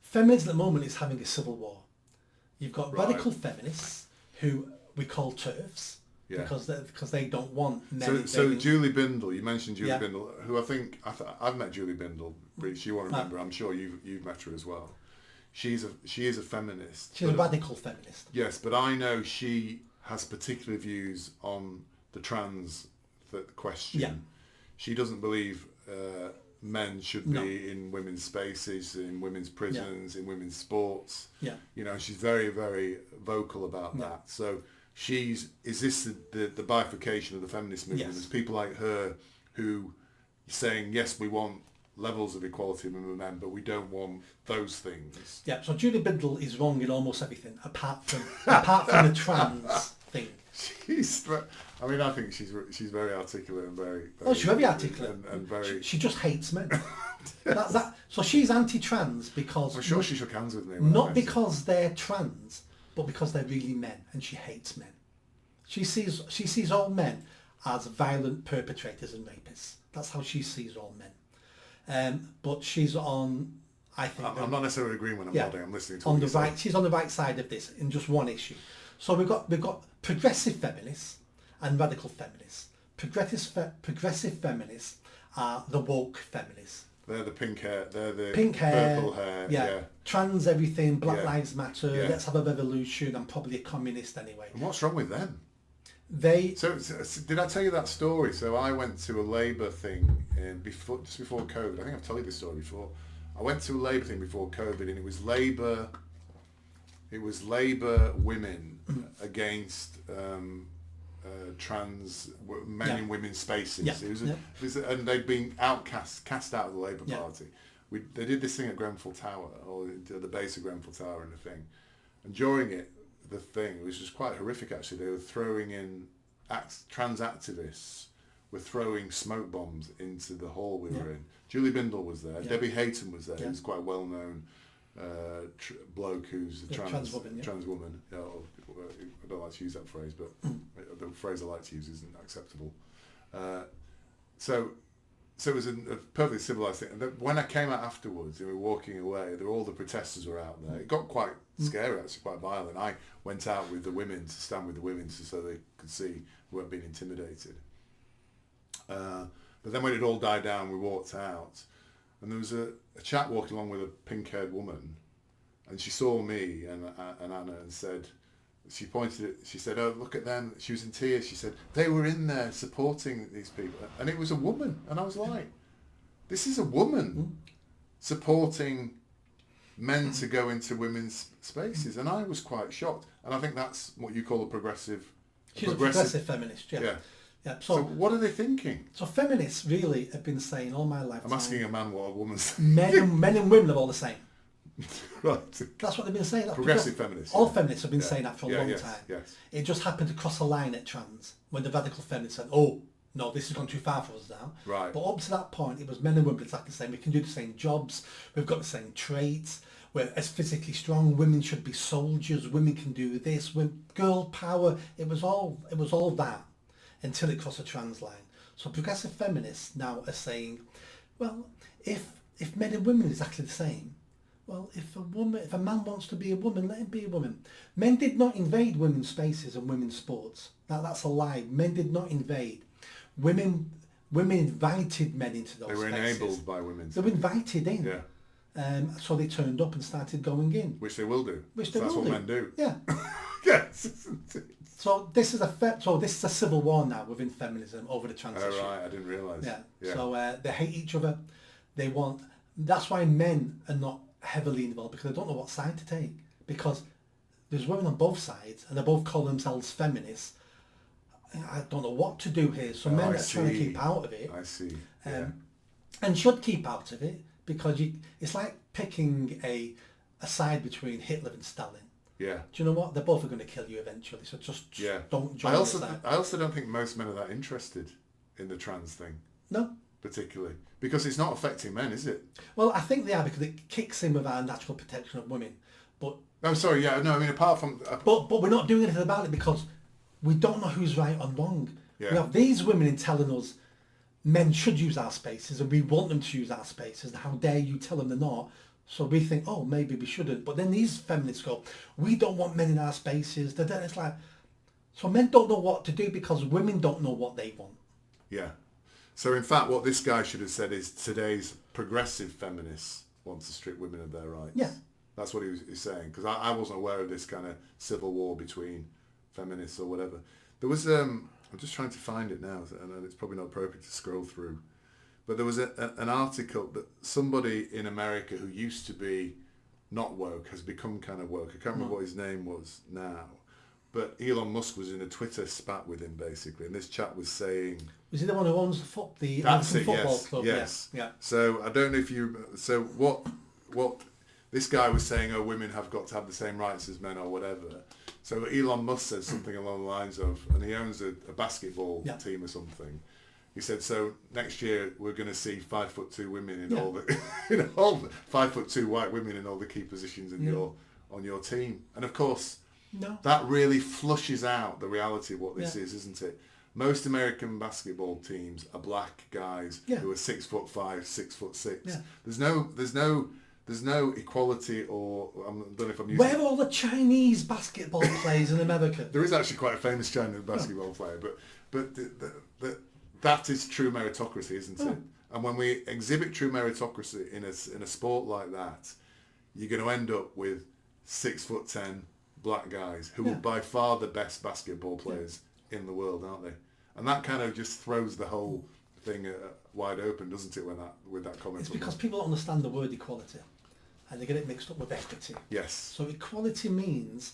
feminism at the moment is having a civil war. You've got radical feminists who we call TERFs because they don't want men. So Julie Bindel, you mentioned Julie Bindel, who I think I've met Julie Bindel. She won't remember. I'm sure you've met her as well. She is a feminist. She's a radical feminist. Yes, but I know she has particular views on the trans question. Yeah. She doesn't believe men should be in women's spaces, in women's prisons, in women's sports. Yeah. You know, she's very, very vocal about that. So is this the bifurcation of the feminist movement? There's people like her who are saying, yes, we want levels of equality among men, but we don't want those things. Yeah, so Julie Bindel is wrong in almost everything, apart from the trans thing. I think she's very articulate and very she's very articulate and very. She just hates men. So she's anti-trans because I'm sure she shook hands with me. Not because they're trans, but because they're really men, and she hates men. She sees all men as violent perpetrators and rapists. That's how she sees all men. But she's on. I think I'm not necessarily agreeing when I'm nodding. I'm listening to on the right. She's on the right side of this in just one issue. So we've got progressive feminists and radical feminists. Progressive feminists are the woke feminists. They're the pink hair. They're the purple hair. Yeah. Trans everything. Black Lives Matter. Let's have a revolution. I'm probably a communist anyway. And what's wrong with them? So did I tell you that story? So I went to a Labour thing just before COVID. I think I've told you this story before. I went to a Labour thing before COVID, and it was Labour women against trans men in women's spaces. Yeah. And they'd been cast out of the Labour Party. They did this thing at Grenfell Tower, or at the base of Grenfell Tower and the thing. And during it, the thing, which was quite horrific actually, they were throwing in, trans activists were throwing smoke bombs into the hall we were in. Julie Bindel was there. Debbie Hayton was there, who's quite a well-known bloke who's a trans woman. I don't like to use that phrase, but the phrase I like to use isn't acceptable. So it was a perfectly civilised thing. And then when I came out afterwards, and we were walking away, all the protesters were out there. It got quite scary, actually, quite violent. I went out with the women to stand with the women so they could see we weren't being intimidated. But then when it all died down, we walked out, and there was a chap walking along with a pink-haired woman, and she saw me and Anna and said, she said, oh, look at them. She was in tears. She said, they were in there supporting these people. And it was a woman. And I was like, this is a woman supporting men to go into women's spaces. And I was quite shocked. And I think that's what you call a progressive... She's a progressive feminist, yeah. So what are they thinking? So feminists really have been saying all my life. I'm asking a man what a woman's... Men and women are all the same. Right. That's what they've been saying. Progressive feminists. All feminists have been saying that for a long time. Yes. It just happened to cross a line at trans when the radical feminists said, oh, no, this has gone too far for us now. Right. But up to that point, it was men and women exactly the same. We can do the same jobs. We've got the same traits. We're as physically strong. Women should be soldiers. Women can do this. Girl power. It was all that until it crossed a trans line. So progressive feminists now are saying, well, if men and women are exactly the same, well, if a man wants to be a woman, let him be a woman. Men did not invade women's spaces and women's sports. That's a lie. Men did not invade. Women invited men into those spaces. They were enabled by women. They were invited in. Yeah. So they turned up and started going in. Which they will do. That's what men do. Yeah. Yes. So this is a civil war now within feminism over the transition. Oh right, I didn't realise. Yeah. So they hate each other. That's why men are not heavily involved, because they don't know what side to take, because there's women on both sides and they both call themselves feminists. I don't know what to do here. So men are trying to keep out of it. I see. And should keep out of it, because it's like picking a a side between Hitler and Stalin. Yeah. Do you know what? They're both going to kill you eventually. So just don't join the side. I also don't think most men are that interested in the trans thing. No. Particularly. Because it's not affecting men, is it? Well, I think they are because it kicks in with our natural protection of women. But I'm sorry, yeah, no, I mean, apart from... But we're not doing anything about it because we don't know who's right or wrong. Yeah. We have these women in telling us men should use our spaces and we want them to use our spaces. How dare you tell them they're not? So we think, oh, maybe we shouldn't. But then these feminists go, we don't want men in our spaces. It's like, so men don't know what to do because women don't know what they want. Yeah. So in fact, what this guy should have said is today's progressive feminists want to strip women of their rights. Yeah. That's what he's saying. Because I wasn't aware of this kind of civil war between feminists or whatever. There was, I'm just trying to find it now, and it's probably not appropriate to scroll through. But there was an article that somebody in America who used to be not woke has become kind of woke. I can't remember what his name was now. But Elon Musk was in a Twitter spat with him, basically. And this chap was saying... Was he the one who owns the football club? Yes. Yeah. So I don't know if you... So what this guy was saying, oh, women have got to have the same rights as men or whatever. So Elon Musk said something along the lines of... And he owns a basketball team or something. He said, so next year we're going to see 5'2" women in all the... 5'2" white women in all the key positions in on your team. And of course... No. That really flushes out the reality of what this is, isn't it? Most American basketball teams are black guys who are 6'5", 6'6". Yeah. There's no equality, or I don't know if I'm using. Where are all the Chinese basketball players in America? There is actually quite a famous Chinese basketball player, but that is true meritocracy, isn't it? And when we exhibit true meritocracy in a sport like that, you're going to end up with 6'10" black guys who are by far the best basketball players in the world, aren't they? And that kind of just throws the whole thing wide open, doesn't it? With that comment. It's because people don't understand the word equality, and they get it mixed up with equity. Yes. So equality means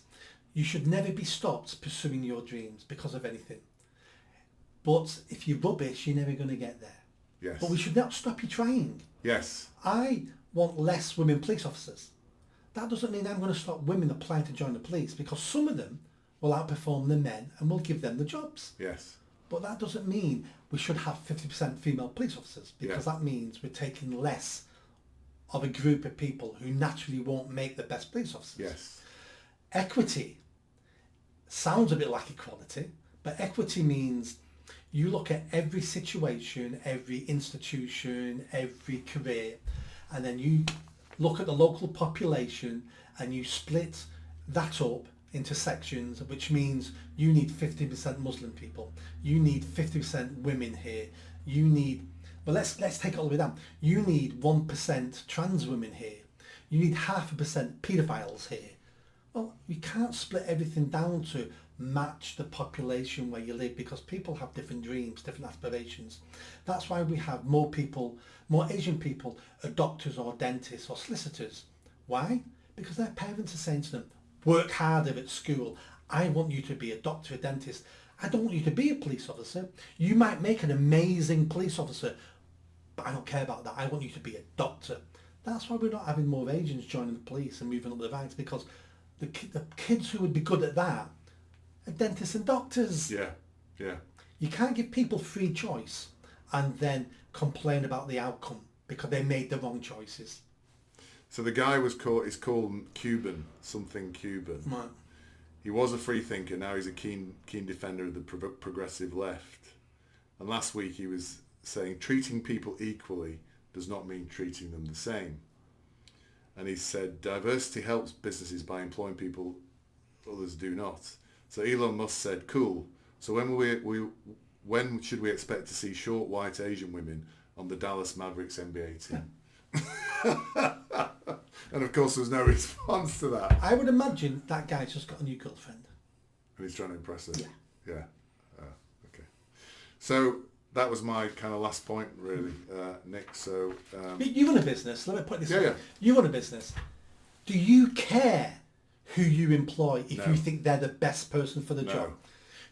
you should never be stopped pursuing your dreams because of anything. But if you're rubbish, you're never going to get there. Yes. But we should not stop you trying. Yes. I want less women police officers. That doesn't mean I'm going to stop women applying to join the police, because some of them will outperform the men and will give them the jobs. Yes. But that doesn't mean we should have 50% female police officers, because that means we're taking less of a group of people who naturally won't make the best police officers. Yes. Equity sounds a bit like equality, but equity means you look at every situation, every institution, every career, and then you look at the local population and you split that up into sections, which means you need 50% Muslim people, you need 50% women here, you need, well, let's take it all the way down, you need 1% trans women here, you need 0.5% paedophiles here. Well, we can't split everything down to match the population where you live, because people have different dreams, different aspirations. That's why we have more Asian people are doctors or dentists or solicitors. Why? Because their parents are saying to them, work harder at school. I want you to be a doctor, a dentist. I don't want you to be a police officer. You might make an amazing police officer, but I don't care about that. I want you to be a doctor. That's why we're not having more Asians joining the police and moving up the ranks, because the kids who would be good at that are dentists and doctors. Yeah, yeah. You can't give people free choice and then complain about the outcome because they made the wrong choices. So the guy is called Cuban, something Cuban. Right. He was a free thinker, now he's a keen defender of the progressive left. And last week he was saying treating people equally does not mean treating them the same. And he said diversity helps businesses by employing people others do not. So Elon Musk said, cool, so when should we expect to see short white Asian women on the Dallas Mavericks NBA team? And of course there was no response to that. I would imagine that guy's just got a new girlfriend. And he's trying to impress her? Yeah. Okay. So that was my kind of last point, really, Nick. So you run a business. Let me put this way. Yeah. You run a business. Do you care who you employ if you think they're the best person for the job?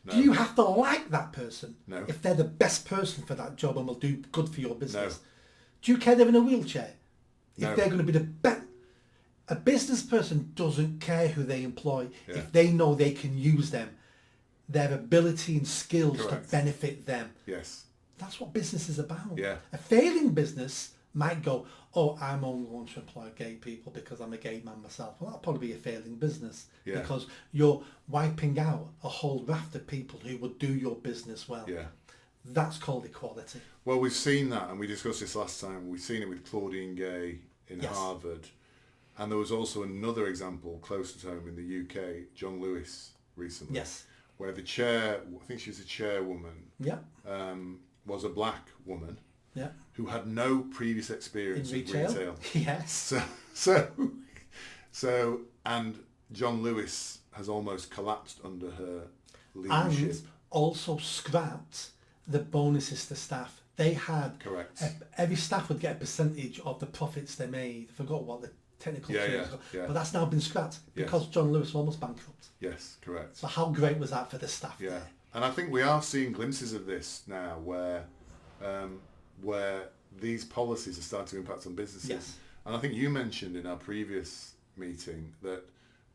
No. Do you have to like that person No. if they're the best person for that job and will do good for your business? No. Do you care they're in a wheelchair? If No. they're going to be the best... A business person doesn't care who they employ Yeah. if they know they can use them, their ability and skills Correct. to benefit them. Yes. That's what business is about. Yeah. A failing business might go, oh, I'm only going to employ gay people because I'm a gay man myself. Well, that'll probably be a failing business Yeah. because you're wiping out a whole raft of people who would do your business well. Yeah. That's called equality. Well, we've seen that, and we discussed this last time. We've seen it with Claudine Gay in Yes. Harvard, and there was also another example closer to home in the UK, John Lewis, recently, Yes. where the chair, I think she was a chairwoman, Yeah. was a black woman Yeah. who had no previous experience In with retail. retail. Yes. So, and John Lewis has almost collapsed under her leadership. And also scrapped the bonuses to staff. They had Correct. Every staff would get a percentage of the profits they made. I forgot what the technical Yeah, term yeah, is, yeah. but that's now been scrapped Yes. because John Lewis was almost bankrupt. Yes, correct. So how great was that for the staff Yeah, there? and I think we are seeing glimpses of this now, where these policies are starting to impact on businesses. Yes. And I think you mentioned in our previous meeting that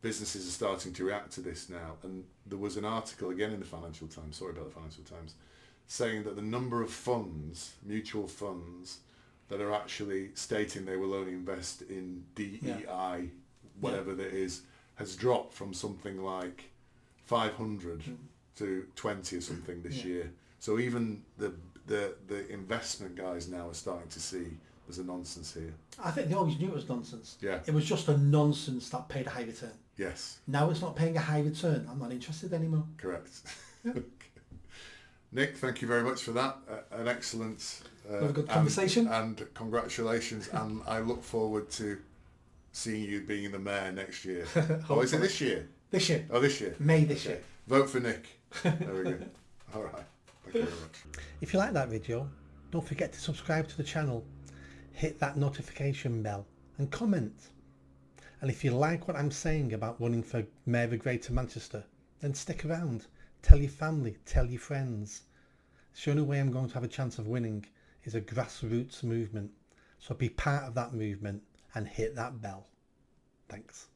businesses are starting to react to this now. And there was an article again in the Financial Times, sorry about the Financial Times, saying that the number of funds, mutual funds, that are actually stating they will only invest in DEI, whatever that is, has dropped from something like 500 to 20 or something this year. So even the investment guys now are starting to see there's a nonsense here. I think they always knew it was nonsense. Yeah. It was just a nonsense that paid a high return. Yes. Now it's not paying a high return. I'm not interested anymore. Correct. Nick, thank you very much for that. An excellent Have a good conversation. And congratulations. And I look forward to seeing you being the mayor next year. Oh, is it this year? This year. Oh, this year. May this year. Vote for Nick. There we go. All right. Thank you very much. If you like that video, don't forget to subscribe to the channel, hit that notification bell and comment. And if you like what I'm saying about running for Mayor of Greater Manchester, then stick around. Tell your family, tell your friends. The only way I'm going to have a chance of winning is a grassroots movement. So be part of that movement and hit that bell. Thanks.